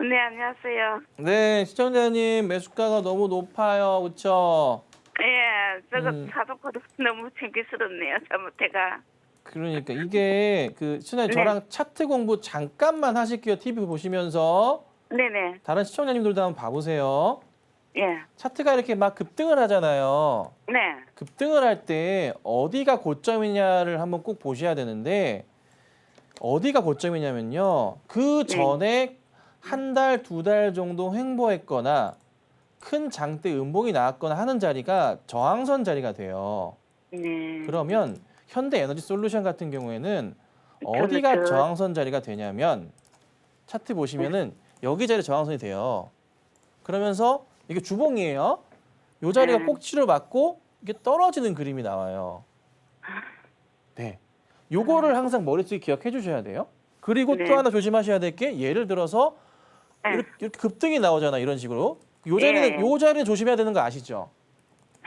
네, 안녕하세요. 네, 시청자님 매수가가 너무 높아요. 그렇죠? 예, 저거 음. 사놓고도 너무 창피스럽네요. 잘못해가. 그러니까 이게 시청자님 네. 저랑 차트 공부 잠깐만 하실게요. TV 보시면서 네네. 다른 시청자님들도 한번 봐보세요. 예. 차트가 이렇게 막 급등을 하잖아요. 네. 급등을 할 때 어디가 고점이냐를 한번 꼭 보셔야 되는데 어디가 고점이냐면요. 그 전에 한 달, 두 달 정도 횡보했거나 큰 장대 음봉이 나왔거나 하는 자리가 저항선 자리가 돼요. 네. 그러면 현대에너지솔루션 같은 경우에는 어디가 그렇죠. 저항선 자리가 되냐면 차트 보시면은 여기 자리 저항선이 돼요. 그러면서 이게 주봉이에요. 이 자리가 꼭지를 맞고 이게 떨어지는 그림이 나와요. 네. 요거를 항상 머릿속에 기억해 주셔야 돼요. 그리고 네. 또 하나 조심하셔야 될 게 예를 들어서 네. 이렇게 급등이 나오잖아. 이런 식으로. 요 자리는 조심해야 되는 거 아시죠?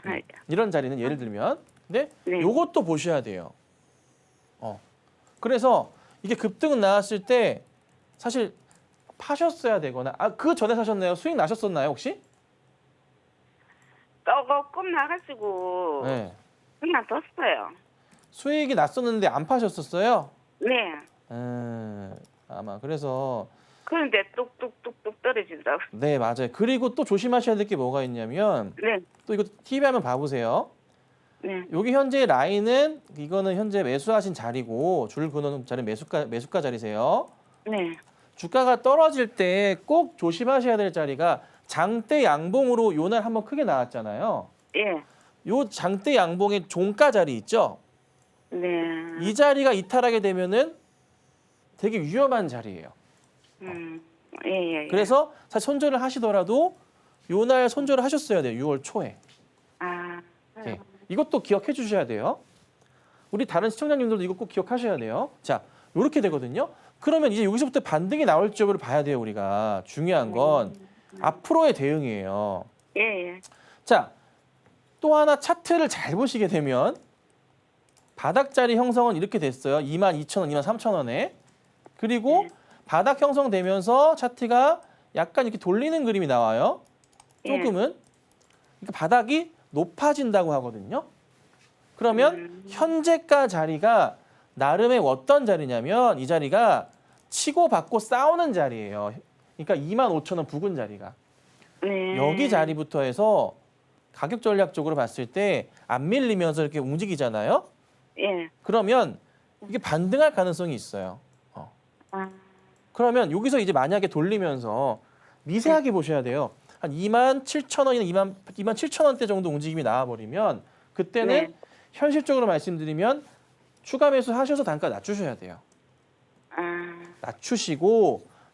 아, 이런 자리는 예를 들면 근데 네. 요것도 보셔야 돼요. 그래서 이게 급등은 나왔을 때 사실 파셨어야 되거나 그 전에 사셨나요? 수익 나셨었나요, 혹시? 조금 나가지고 네. 그냥 뒀어요. 수익이 났었는데 안 파셨었어요? 네. 아마 그래서 그런데 뚝뚝뚝뚝 떨어진다고. 네, 맞아요. 그리고 또 조심하셔야 될 게 뭐가 있냐면 네. 또 이거 TV 한번 봐보세요. 네. 여기 현재 라인은 이거는 현재 매수하신 자리고 줄 그어놓은 자리 매수가 자리세요. 네. 주가가 떨어질 때 꼭 조심하셔야 될 자리가 장대 양봉으로 요 날 한번 크게 나왔잖아요. 예. 요 장대 양봉의 종가 자리 있죠? 네. 이 자리가 이탈하게 되면은 되게 위험한 자리예요. 예. 그래서 사실 손절을 하시더라도 요 날 손절을 하셨어야 돼요. 6월 초에. 아. 네. 이것도 기억해 주셔야 돼요. 우리 다른 시청자님들도 이거 꼭 기억하셔야 돼요. 자, 요렇게 되거든요. 그러면 이제 여기서부터 반등이 나올지 여부를 봐야 돼요, 우리가. 중요한 건 앞으로의 대응이에요. 예. 자, 또 하나 차트를 잘 보시게 되면 바닥 자리 형성은 이렇게 됐어요. 22,000원, 23,000원에. 그리고 바닥 형성되면서 차트가 약간 이렇게 돌리는 그림이 나와요. 조금은. 그러니까 바닥이 높아진다고 하거든요. 그러면 현재가 자리가 나름의 어떤 자리냐면 이 자리가 치고 받고 싸우는 자리예요. 그러니까 25,000원 부근 자리가. 네. 여기 자리부터 해서 가격 전략적으로 봤을 때 안 밀리면서 이렇게 움직이잖아요. 예. 그러면 이게 반등할 가능성이 있어요. 아. 그러면 여기서 이제 만약에 돌리면서 미세하게 보셔야 돼요. 한 27,000원이나 27,000원대 정도 움직임이 나와버리면 그때는 네. 현실적으로 말씀드리면 추가 매수 하셔서 단가 낮추셔야 돼요. 아.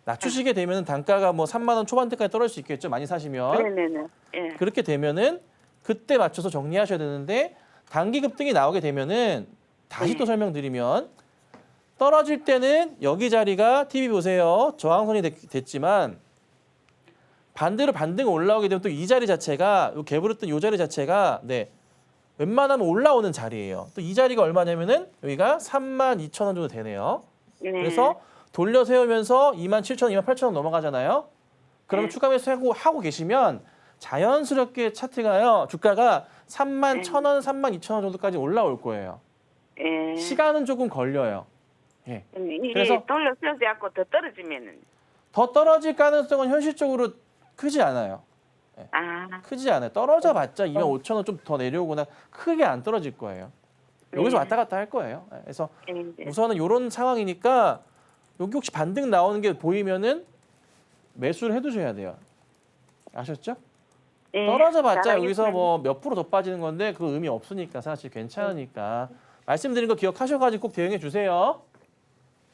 낮추시게 되면 단가가 뭐 3만 원 초반대까지 떨어질 수 있겠죠. 많이 사시면. 네네네. 예. 그렇게 되면은 그때 맞춰서 정리하셔야 되는데 단기 급등이 나오게 되면은 다시 또 설명드리면 떨어질 때는 여기 자리가 TV 보세요. 저항선이 됐지만 반대로 반등 올라오게 되면 또 이 자리 자체가 요 개불었던 이 자리 자체가 웬만하면 올라오는 자리예요. 또 이 자리가 얼마냐면은 여기가 32,000원 정도 되네요. 네. 그래서 돌려 세우면서 27,000원, 28,000원 넘어가잖아요. 그러면 추가 매수하고 계시면 자연스럽게 차트가요. 주가가 31,000원, 32,000원 정도까지 올라올 거예요. 예. 시간은 조금 걸려요. 예. 이게 그래서- 돌려 세우지 않고 더 떨어지면은. 더 떨어질 가능성은 현실적으로 크지 않아요. 아. 크지 않아요. 떨어져 봤자 25,000원 좀 더 내려오거나 크게 안 떨어질 거예요. 여기서 왔다 갔다 할 거예요. 그래서 예. 우선은 이런 상황이니까 여기 혹시 반등 나오는 게 보이면은 매수를 해두셔야 돼요. 아셨죠? 예. 떨어져 봤자 잘하겠습니다. 여기서 뭐 몇 프로 더 빠지는 건데 그 의미 없으니까 사실 괜찮으니까 말씀드린 거 기억하셔가지고 꼭 대응해 주세요.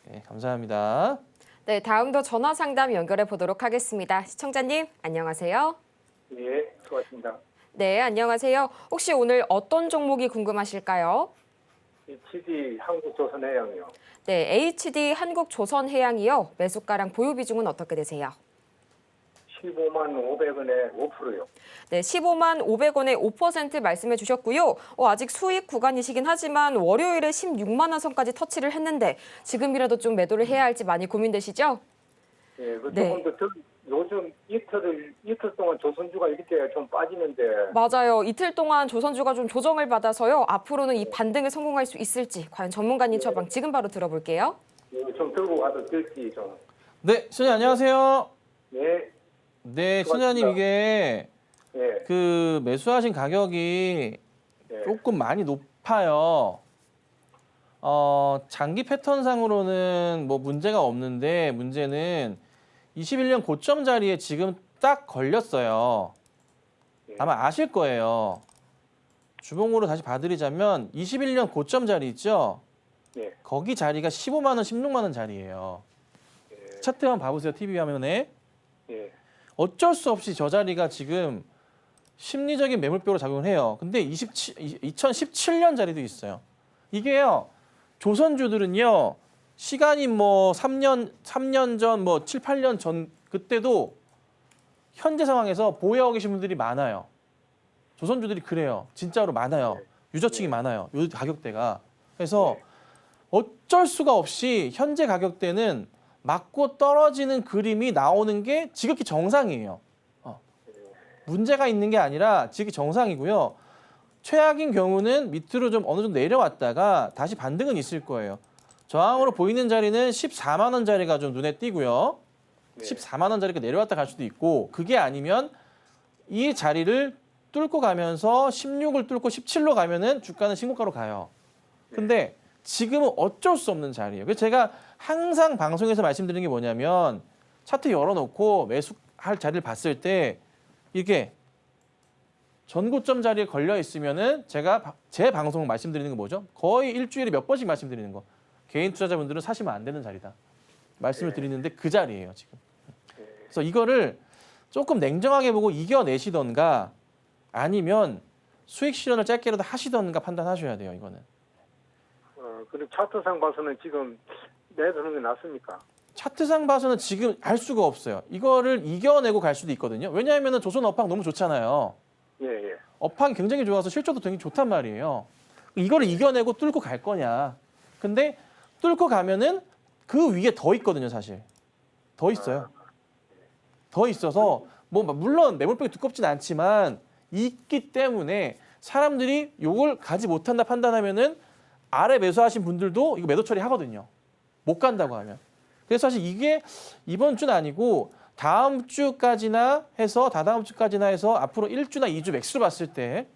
네, 감사합니다. 네, 다음도 전화 상담 연결해 보도록 하겠습니다. 시청자님, 안녕하세요. 예, 수고하십니다. 네, 안녕하세요. 혹시 오늘 어떤 종목이 궁금하실까요? HD 한국조선해양이요. 네, HD 한국조선해양이요. 매수가랑 보유 비중은 어떻게 되세요? 15만 500원에 5%요. 네, 15만 500원에 5% 말씀해 주셨고요. 아직 수익 구간이시긴 하지만 월요일에 16만 원 선까지 터치를 했는데 지금이라도 좀 매도를 해야 할지 많이 고민되시죠? 예, 그 네. 조금 더 요즘 이틀 동안 조선주가 이렇게 좀 빠지는데 맞아요. 이틀 동안 조선주가 좀 조정을 받아서요. 앞으로는 이 반등에 성공할 수 있을지 과연 전문가님 처방 지금 바로 들어볼게요. 좀 들고 가도 될지 좀. 네, 신현님 안녕하세요. 네, 네, 수고하셨습니다. 신현님 이게 네, 그 매수하신 가격이 네, 조금 많이 높아요. 장기 패턴상으로는 뭐 문제가 없는데 문제는 21년 고점 자리에 지금 딱 걸렸어요. 아마 아실 거예요. 주봉으로 다시 봐드리자면 21년 고점 자리 있죠? 네, 거기 자리가 15만 원, 16만 원 자리예요. 차트 한번 봐보세요. TV 화면에. 네, 어쩔 수 없이 저 자리가 지금 심리적인 매물표로 작용을 해요. 근데 2017년 자리도 있어요. 이게요. 조선주들은요. 시간이 뭐 3년 전, 뭐 7, 8년 전 그때도 현재 상황에서 보유하고 계신 분들이 많아요. 조선주들이 그래요. 진짜로 많아요. 유저층이 많아요. 요 가격대가. 그래서 어쩔 수가 없이 현재 가격대는 맞고 떨어지는 그림이 나오는 게 지극히 정상이에요. 문제가 있는 게 아니라 지극히 정상이고요. 최악인 경우는 밑으로 좀 어느 정도 내려왔다가 다시 반등은 있을 거예요. 저항으로 보이는 자리는 14만 원 자리가 좀 눈에 띄고요. 14만 원 자리가 내려왔다 갈 수도 있고 그게 아니면 이 자리를 뚫고 가면서 16을 뚫고 17로 가면은 주가는 신고가로 가요. 근데 지금은 어쩔 수 없는 자리예요. 그래서 제가 항상 방송에서 말씀드리는 게 뭐냐면 차트 열어놓고 매수할 자리를 봤을 때 이게 전고점 자리에 걸려 있으면은 제가 제 방송을 말씀드리는 게 뭐죠? 거의 일주일에 몇 번씩 말씀드리는 거. 개인 투자자분들은 사시면 안 되는 자리다. 말씀을 드리는데 그 자리예요, 지금. 그래서 이거를 조금 냉정하게 보고 이겨내시던가 아니면 수익 실현을 짧게라도 하시던가 판단하셔야 돼요, 이거는. 그리고 차트상 봐서는 지금 내드는 게 낫습니까? 차트상 봐서는 지금 알 수가 없어요. 이거를 이겨내고 갈 수도 있거든요. 왜냐하면 조선 업황 너무 좋잖아요. 예, 예. 업황이 굉장히 좋아서 실적도 굉장히 좋단 말이에요. 이거를 이겨내고 뚫고 갈 거냐. 근데 뚫고 가면은 그 위에 더 있거든요, 사실. 더 있어요. 더 있어서 뭐 물론 매물폭이 두껍진 않지만 있기 때문에 사람들이 요걸 가지 못한다 판단하면은 아래 매수하신 분들도 이거 매도 처리하거든요. 못 간다고 하면. 그래서 사실 이게 이번 주는 아니고 다음 주까지나 해서 다다음 주까지나 해서 앞으로 1주나 2주 맥스로 봤을 때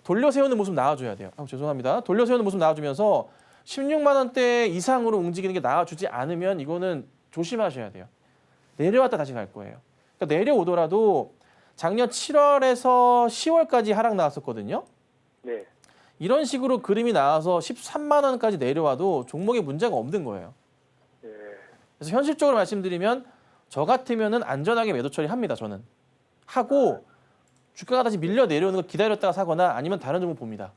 돌려 세우는 모습 나와줘야 돼요. 죄송합니다. 돌려 세우는 모습 나와주면서 16만 원대 이상으로 움직이는 게 나와주지 않으면 이거는 조심하셔야 돼요. 내려왔다 다시 갈 거예요. 그러니까 내려오더라도 작년 7월에서 10월까지 하락 나왔었거든요. 네. 이런 식으로 그림이 나와서 13만 원까지 내려와도 종목에 문제가 없는 거예요. 예. 그래서 현실적으로 말씀드리면 저 같으면은 안전하게 매도 처리합니다. 저는 하고 주가가 다시 밀려 내려오는 거 기다렸다가 사거나 아니면 다른 종목 봅니다.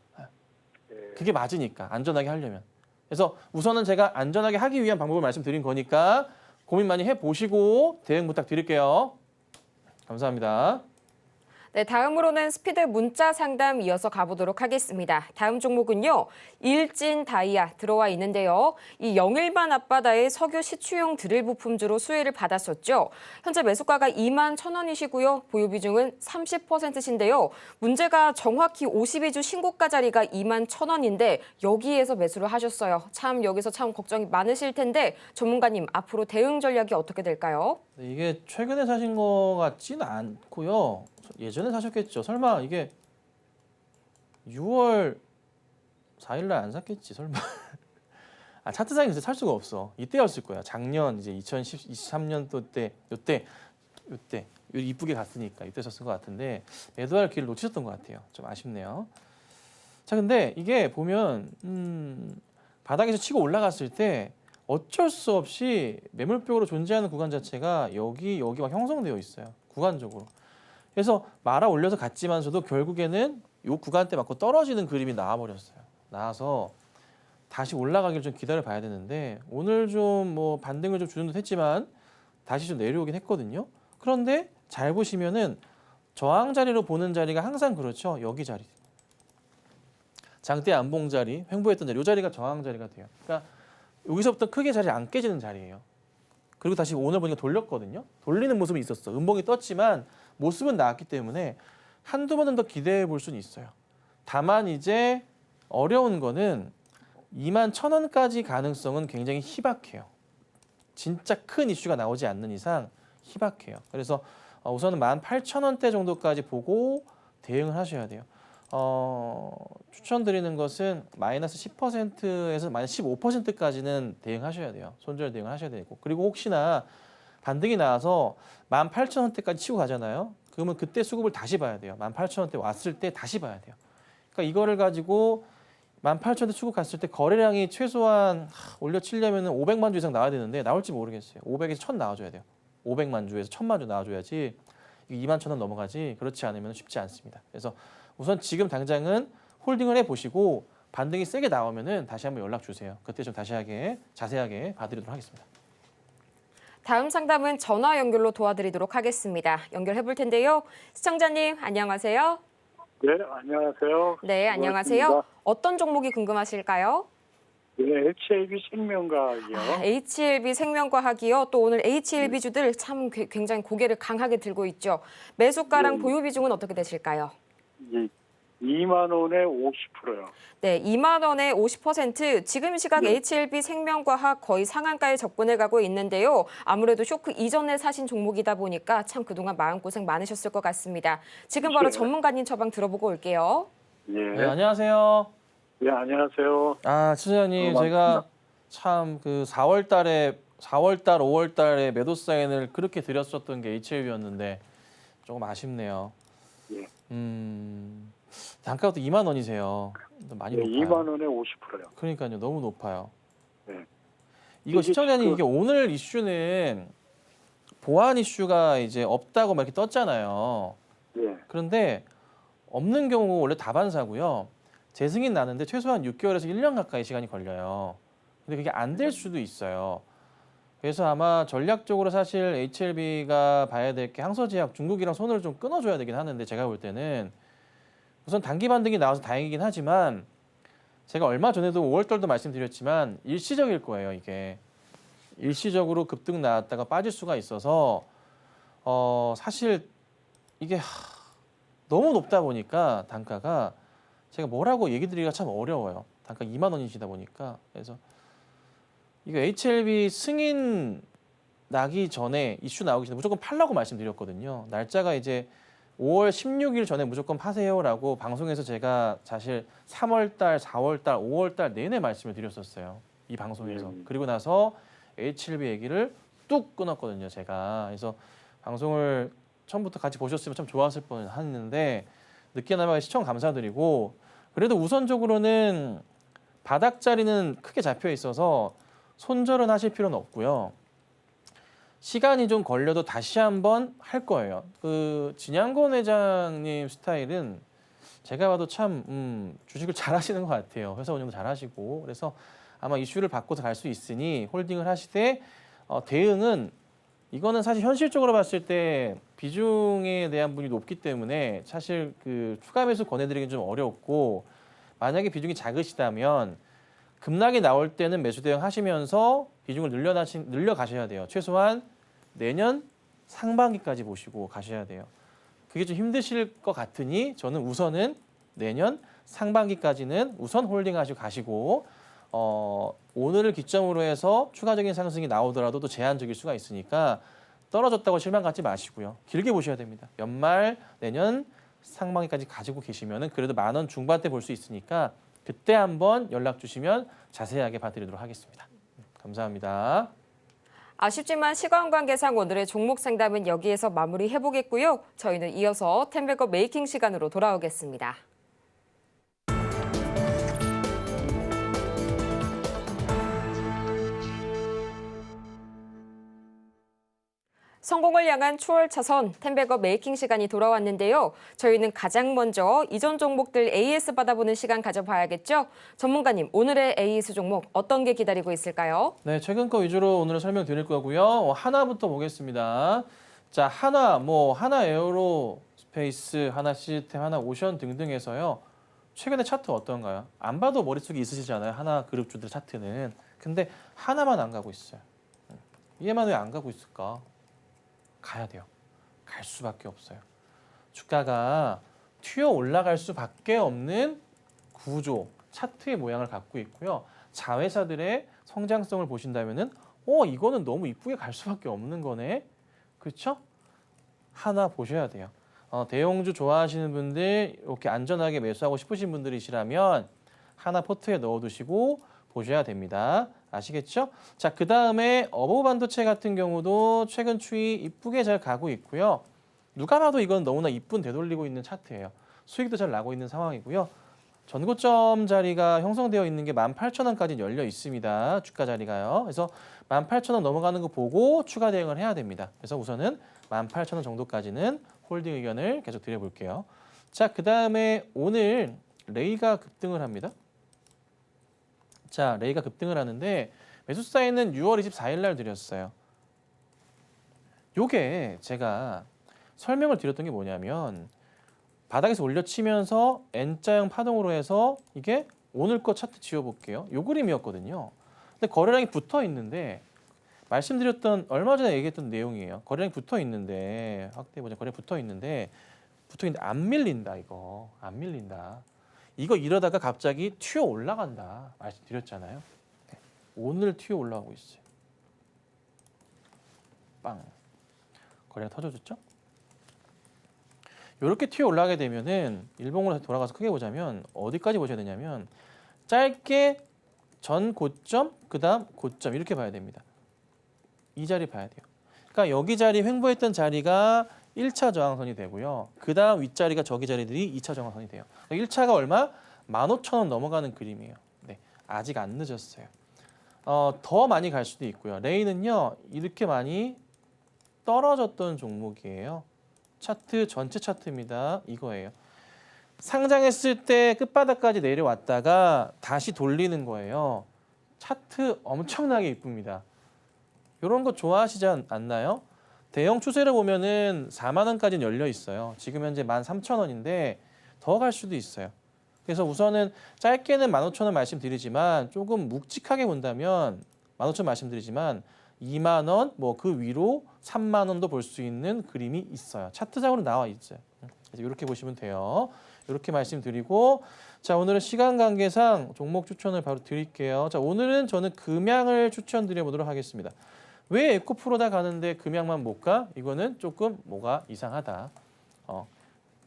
그게 맞으니까 안전하게 하려면. 그래서 우선은 제가 안전하게 하기 위한 방법을 말씀드린 거니까 고민 많이 해보시고 대응 부탁드릴게요. 감사합니다. 네, 다음으로는 스피드 문자 상담 이어서 가보도록 하겠습니다. 다음 종목은요. 일진 다이아 들어와 있는데요. 이 영일반 앞바다의 석유 시추용 드릴 부품주로 수혜를 받았었죠. 현재 매수가가 2만 1,000원이시고요. 보유 비중은 30%신데요. 문제가 정확히 52주 신고가 자리가 2만 1,000원인데 여기에서 매수를 하셨어요. 참 여기서 참 걱정이 많으실 텐데 전문가님 앞으로 대응 전략이 어떻게 될까요? 네, 이게 최근에 사신 거 같지는 않고요. 예전에 사셨겠죠. 설마 이게 6월 4일 날 안 샀겠지. 설마. 차트상에 그때 살 수가 없어. 이때였을 거야. 작년 이제 2023년도 때 요때 이쁘게 갔으니까 이때 샀을 것 같은데 매도할 기회를 놓치셨던 것 같아요. 좀 아쉽네요. 자, 근데 이게 보면 바닥에서 치고 올라갔을 때 어쩔 수 없이 매물벽으로 존재하는 구간 자체가 여기와 형성되어 있어요. 구간적으로. 그래서 말아 올려서 갔지만서도 결국에는 이 구간대 맞고 떨어지는 그림이 나와버렸어요. 나와서 다시 올라가기를 좀 기다려 봐야 되는데 오늘 좀 뭐 반등을 좀 주는 듯 했지만 다시 좀 내려오긴 했거든요. 그런데 잘 보시면은 저항 자리로 보는 자리가 항상 그렇죠. 여기 자리. 장대 안봉 자리, 횡보했던 자리, 이 자리가 저항 자리가 돼요. 그러니까 여기서부터 크게 자리 안 깨지는 자리예요. 그리고 다시 오늘 보니까 돌렸거든요. 돌리는 모습이 있었어. 음봉이 떴지만 모습은 나왔기 때문에 한두 번은 더 기대해 볼 수는 있어요. 다만 이제 어려운 거는 21,000원까지 가능성은 굉장히 희박해요. 진짜 큰 이슈가 나오지 않는 이상 희박해요. 그래서 우선은 18,000원대 정도까지 보고 대응을 하셔야 돼요. 추천드리는 것은 마이너스 10%에서 마이너스 15%까지는 대응하셔야 돼요. 손절 대응을 하셔야 되고. 그리고 혹시나 반등이 나와서 18,000원대까지 치고 가잖아요. 그러면 그때 수급을 다시 봐야 돼요. 18,000원대 왔을 때 다시 봐야 돼요. 그러니까 이거를 가지고 18,000원대 수급 갔을 때 거래량이 최소한 올려치려면 500만 주 이상 나와야 되는데 나올지 모르겠어요. 500에서 1000 나와줘야 돼요. 500만 주에서 1000만 주 나와줘야지 21,000원 넘어가지. 그렇지 않으면 쉽지 않습니다. 그래서 우선 지금 당장은 홀딩을 해보시고 반등이 세게 나오면은 다시 한번 연락 주세요. 그때 좀 자세하게 봐드리도록 하겠습니다. 다음 상담은 전화 연결로 도와드리도록 하겠습니다. 연결해 볼 텐데요. 시청자님 안녕하세요. 네, 안녕하세요. 네, 안녕하세요. 고맙습니다. 어떤 종목이 궁금하실까요? 네, HLB 생명과학이요. HLB 생명과학이요. 또 오늘 HLB 주들 참 굉장히 고개를 강하게 들고 있죠. 매수가랑 네. 보유 비중은 어떻게 되실까요? 2만 원에 50%요. 네, 2만 원에 50%. 지금 시각 네. HLB 생명과학 거의 상한가에 접근해 가고 있는데요. 아무래도 쇼크 이전에 사신 종목이다 보니까 참 그동안 마음고생 많으셨을 것 같습니다. 지금 바로 네. 전문가님 처방 들어보고 올게요. 예. 네, 안녕하세요. 네, 안녕하세요. 시청자님, 제가 참 그 4월, 5월 달에 매도 사인을 그렇게 드렸었던 게 HLB였는데 조금 아쉽네요. 예. 단가가 또 2만 원이세요. 많이 네, 높아요. 2만 원에 50%요. 그러니까요, 너무 높아요. 네. 이거 이게 시청자님, 그- 이게 오늘 이슈는 보안 이슈가 이제 없다고 막 이렇게 떴잖아요. 예. 그런데 없는 경우 원래 다반사고요. 재승인 나는데 최소한 6개월에서 1년 가까이 시간이 걸려요. 근데 그게 안 될 수도 있어요. 그래서 아마 전략적으로 사실 HLB가 봐야 될 게 항서제약 중국이랑 손을 좀 끊어줘야 되긴 하는데 제가 볼 때는 우선 단기 반등이 나와서 다행이긴 하지만 제가 얼마 전에도 5월 달도 말씀드렸지만 일시적일 거예요. 이게 일시적으로 급등 나왔다가 빠질 수가 있어서 사실 이게 너무 높다 보니까 단가가 제가 뭐라고 얘기 드리기가 참 어려워요. 단가 2만 원이시다 보니까. 그래서 이거 HLB 승인 나기 전에 이슈 나오기 전에 무조건 팔라고 말씀드렸거든요. 날짜가 이제 5월 16일 전에 무조건 파세요라고 방송에서 제가 사실 3월 달, 4월 달, 5월 달 내내 말씀을 드렸었어요. 이 방송에서. 그리고 나서 HLB 얘기를 뚝 끊었거든요, 제가. 그래서 방송을 처음부터 같이 보셨으면 참 좋았을 뻔했는데 늦게나마 시청 감사드리고 그래도 우선적으로는 바닥 자리는 크게 잡혀 있어서 손절은 하실 필요는 없고요. 시간이 좀 걸려도 다시 한번 할 거예요. 그 진양권 회장님 스타일은 제가 봐도 참 주식을 잘하시는 것 같아요. 회사 운영도 잘하시고 그래서 아마 이슈를 바꿔서 갈 수 있으니 홀딩을 하시되 대응은 이거는 사실 현실적으로 봤을 때 비중에 대한 부분이 높기 때문에 사실 그 추가 매수 권해드리긴 좀 어렵고 만약에 비중이 작으시다면 급락이 나올 때는 매수 대응 하시면서 비중을 늘려가셔야 돼요. 최소한 내년 상반기까지 보시고 가셔야 돼요. 그게 좀 힘드실 것 같으니 저는 우선은 내년 상반기까지는 우선 홀딩하시고 가시고 오늘을 기점으로 해서 추가적인 상승이 나오더라도 또 제한적일 수가 있으니까 떨어졌다고 실망 갖지 마시고요. 길게 보셔야 됩니다. 연말 내년 상반기까지 가지고 계시면은 그래도 10,000원 중반대 볼 수 있으니까 그때 한번 연락 주시면 자세하게 봐드리도록 하겠습니다. 감사합니다. 아쉽지만 시간 관계상 오늘의 종목 상담은 여기에서 마무리해보겠고요. 저희는 이어서 텐베거 메이킹 시간으로 돌아오겠습니다. 성공을 향한 추월 차선 텐베거 메이킹 시간이 돌아왔는데요. 저희는 가장 먼저 이전 종목들 AS 받아보는 시간 가져봐야겠죠. 전문가님, 오늘의 AS 종목 어떤 게 기다리고 있을까요? 네, 최근 거 위주로 오늘 설명드릴 거고요. 하나부터 보겠습니다. 자, 하나 에어로 스페이스, 하나 시스템, 하나 오션 등등해서요. 최근에 차트 어떤가요? 안 봐도 머릿속에 있으시잖아요. 하나 그룹주들 차트는. 근데 하나만 안 가고 있어요. 얘만 왜 안 가고 있을까? 가야 돼요. 갈 수밖에 없어요. 주가가 튀어 올라갈 수밖에 없는 구조, 차트의 모양을 갖고 있고요. 자회사들의 성장성을 보신다면은 이거는 너무 이쁘게 갈 수밖에 없는 거네. 그렇죠? 하나 보셔야 돼요. 대형주 좋아하시는 분들, 이렇게 안전하게 매수하고 싶으신 분들이시라면 하나 포트에 넣어두시고 보셔야 됩니다. 아시겠죠? 자, 그 다음에 어버 반도체 같은 경우도 최근 추이 이쁘게 잘 가고 있고요. 누가 봐도 이건 너무나 이쁜 되돌리고 있는 차트예요. 수익도 잘 나고 있는 상황이고요. 전고점 자리가 형성되어 있는 게 18,000원까지 열려 있습니다. 주가 자리가요. 그래서 18,000원 넘어가는 거 보고 추가 대응을 해야 됩니다. 그래서 우선은 18,000원 정도까지는 홀딩 의견을 계속 드려볼게요. 자, 그 다음에 오늘 레이가 급등을 합니다. 자, 레이가 급등을 하는데 매수 사인은 6월 24일 날 드렸어요. 요게 제가 설명을 드렸던 게 뭐냐면 바닥에서 올려치면서 N자형 파동으로 해서 이게 오늘 거 차트 지워볼게요. 요 그림이었거든요. 근데 거래량이 붙어 있는데 말씀드렸던 얼마 전에 얘기했던 내용이에요. 거래량이 붙어 있는데 확대해보자. 거래 붙어 있는데 안 밀린다 이거. 안 밀린다. 이거 이러다가 갑자기 튀어 올라간다. 말씀드렸잖아요. 네. 오늘 튀어 올라가고 있어요. 빵. 거래가 터져줬죠? 이렇게 튀어 올라가게 되면은 일봉으로 돌아가서 크게 보자면 어디까지 보셔야 되냐면 짧게 전 고점, 그다음 고점 이렇게 봐야 됩니다. 이 자리 봐야 돼요. 그러니까 여기 자리 횡보했던 자리가 1차 저항선이 되고요. 그다음 윗자리가 저기 자리들이 2차 저항선이 돼요. 1차가 얼마? 15,000원 넘어가는 그림이에요. 네, 아직 안 늦었어요. 더 많이 갈 수도 있고요. 레이는요. 이렇게 많이 떨어졌던 종목이에요. 차트 전체 차트입니다. 이거예요. 상장했을 때 끝바닥까지 내려왔다가 다시 돌리는 거예요. 차트 엄청나게 이쁩니다. 이런 거 좋아하시지 않나요? 대형 추세를 보면은 4만 원까지는 열려 있어요. 지금 현재 13,000원인데 더 갈 수도 있어요. 그래서 우선은 짧게는 15,000원 말씀드리지만 조금 묵직하게 본다면 15,000원 말씀드리지만 2만 원, 뭐 그 위로 3만 원도 볼 수 있는 그림이 있어요. 차트상으로 나와 있어요. 그래서 이렇게 보시면 돼요. 이렇게 말씀드리고 자, 오늘은 시간 관계상 종목 추천을 바로 드릴게요. 자, 오늘은 저는 금양을 추천드려 보도록 하겠습니다. 왜 에코프로다 가는데 금양만 못 가? 이거는 조금 뭐가 이상하다.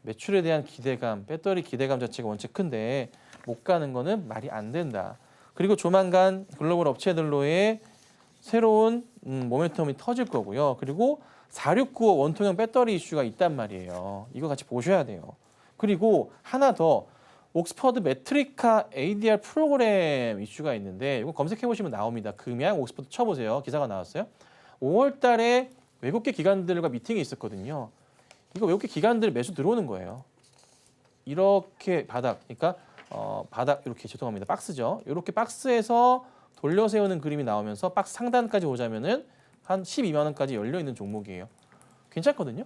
매출에 대한 기대감, 배터리 기대감 자체가 원체 큰데 못 가는 거는 말이 안 된다. 그리고 조만간 글로벌 업체들로의 새로운 모멘텀이 터질 거고요. 그리고 4695 원통형 배터리 이슈가 있단 말이에요. 이거 같이 보셔야 돼요. 그리고 하나 더 옥스퍼드 매트리카 ADR 프로그램 이슈가 있는데 이거 검색해 보시면 나옵니다. 금양 옥스퍼드 쳐보세요. 기사가 나왔어요. 5월 달에 외국계 기관들과 미팅이 있었거든요. 이거 외국계 기관들 매수 들어오는 거예요. 이렇게 바닥, 그러니까 바닥 이렇게 죄송합니다. 박스죠. 이렇게 박스에서 돌려 세우는 그림이 나오면서 박스 상단까지 오자면은 한 12만 원까지 열려 있는 종목이에요. 괜찮거든요.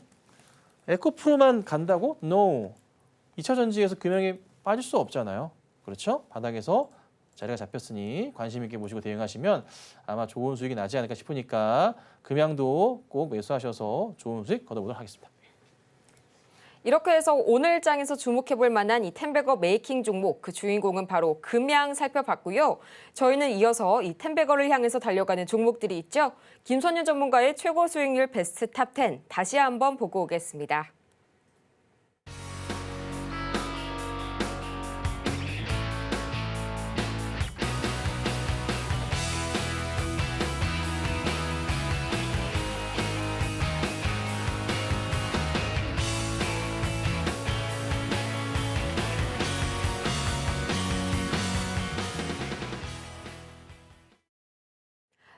에코프로만 간다고? No. 2차 전지에서 금양이 빠질 수 없잖아요. 그렇죠? 바닥에서 자리가 잡혔으니 관심 있게 보시고 대응하시면 아마 좋은 수익이 나지 않을까 싶으니까 금양도 꼭 매수하셔서 좋은 수익 거둬보도록 하겠습니다. 이렇게 해서 오늘 장에서 주목해볼 만한 이 텐베거 메이킹 종목, 그 주인공은 바로 금양 살펴봤고요. 저희는 이어서 이 텐베거를 향해서 달려가는 종목들이 있죠. 김선윤 전문가의 최고 수익률 베스트 탑 10 다시 한번 보고 오겠습니다.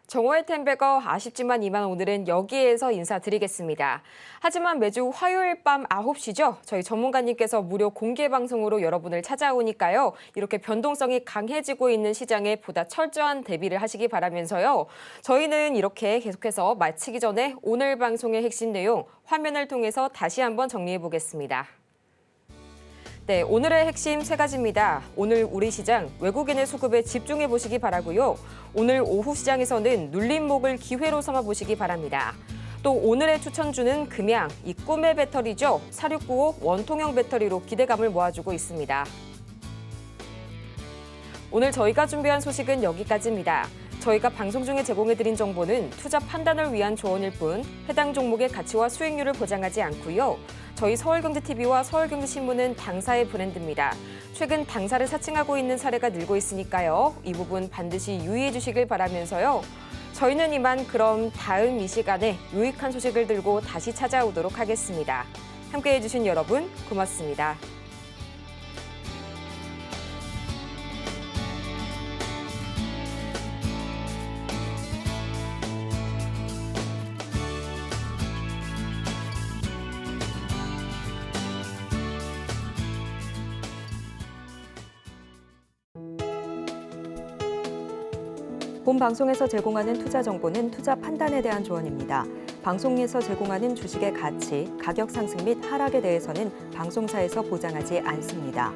정오의 텐베거 아쉽지만 이만 오늘은 여기에서 인사드리겠습니다. 하지만 매주 화요일 밤 9시죠. 저희 전문가님께서 무료 공개 방송으로 여러분을 찾아오니까요. 이렇게 변동성이 강해지고 있는 시장에 보다 철저한 대비를 하시기 바라면서요. 저희는 이렇게 계속해서 마치기 전에 오늘 방송의 핵심 내용 화면을 통해서 다시 한번 정리해 보겠습니다. 네, 오늘의 핵심 세 가지입니다. 오늘 우리 시장 외국인의 수급에 집중해 보시기 바라고요. 오늘 오후 시장에서는 눌림목을 기회로 삼아 보시기 바랍니다. 또 오늘의 추천주는 금양, 이 꿈의 배터리죠. 4695 원통형 배터리로 기대감을 모아주고 있습니다. 오늘 저희가 준비한 소식은 여기까지입니다. 저희가 방송 중에 제공해드린 정보는 투자 판단을 위한 조언일 뿐 해당 종목의 가치와 수익률을 보장하지 않고요. 저희 서울경제TV와 서울경제신문은 당사의 브랜드입니다. 최근 당사를 사칭하고 있는 사례가 늘고 있으니까요. 이 부분 반드시 유의해 주시길 바라면서요. 저희는 이만 그럼 다음 이 시간에 유익한 소식을 들고 다시 찾아오도록 하겠습니다. 함께해 주신 여러분 고맙습니다. 본 방송에서 제공하는 투자 정보는 투자 판단에 대한 조언입니다. 방송에서 제공하는 주식의 가치, 가격 상승 및 하락에 대해서는 방송사에서 보장하지 않습니다.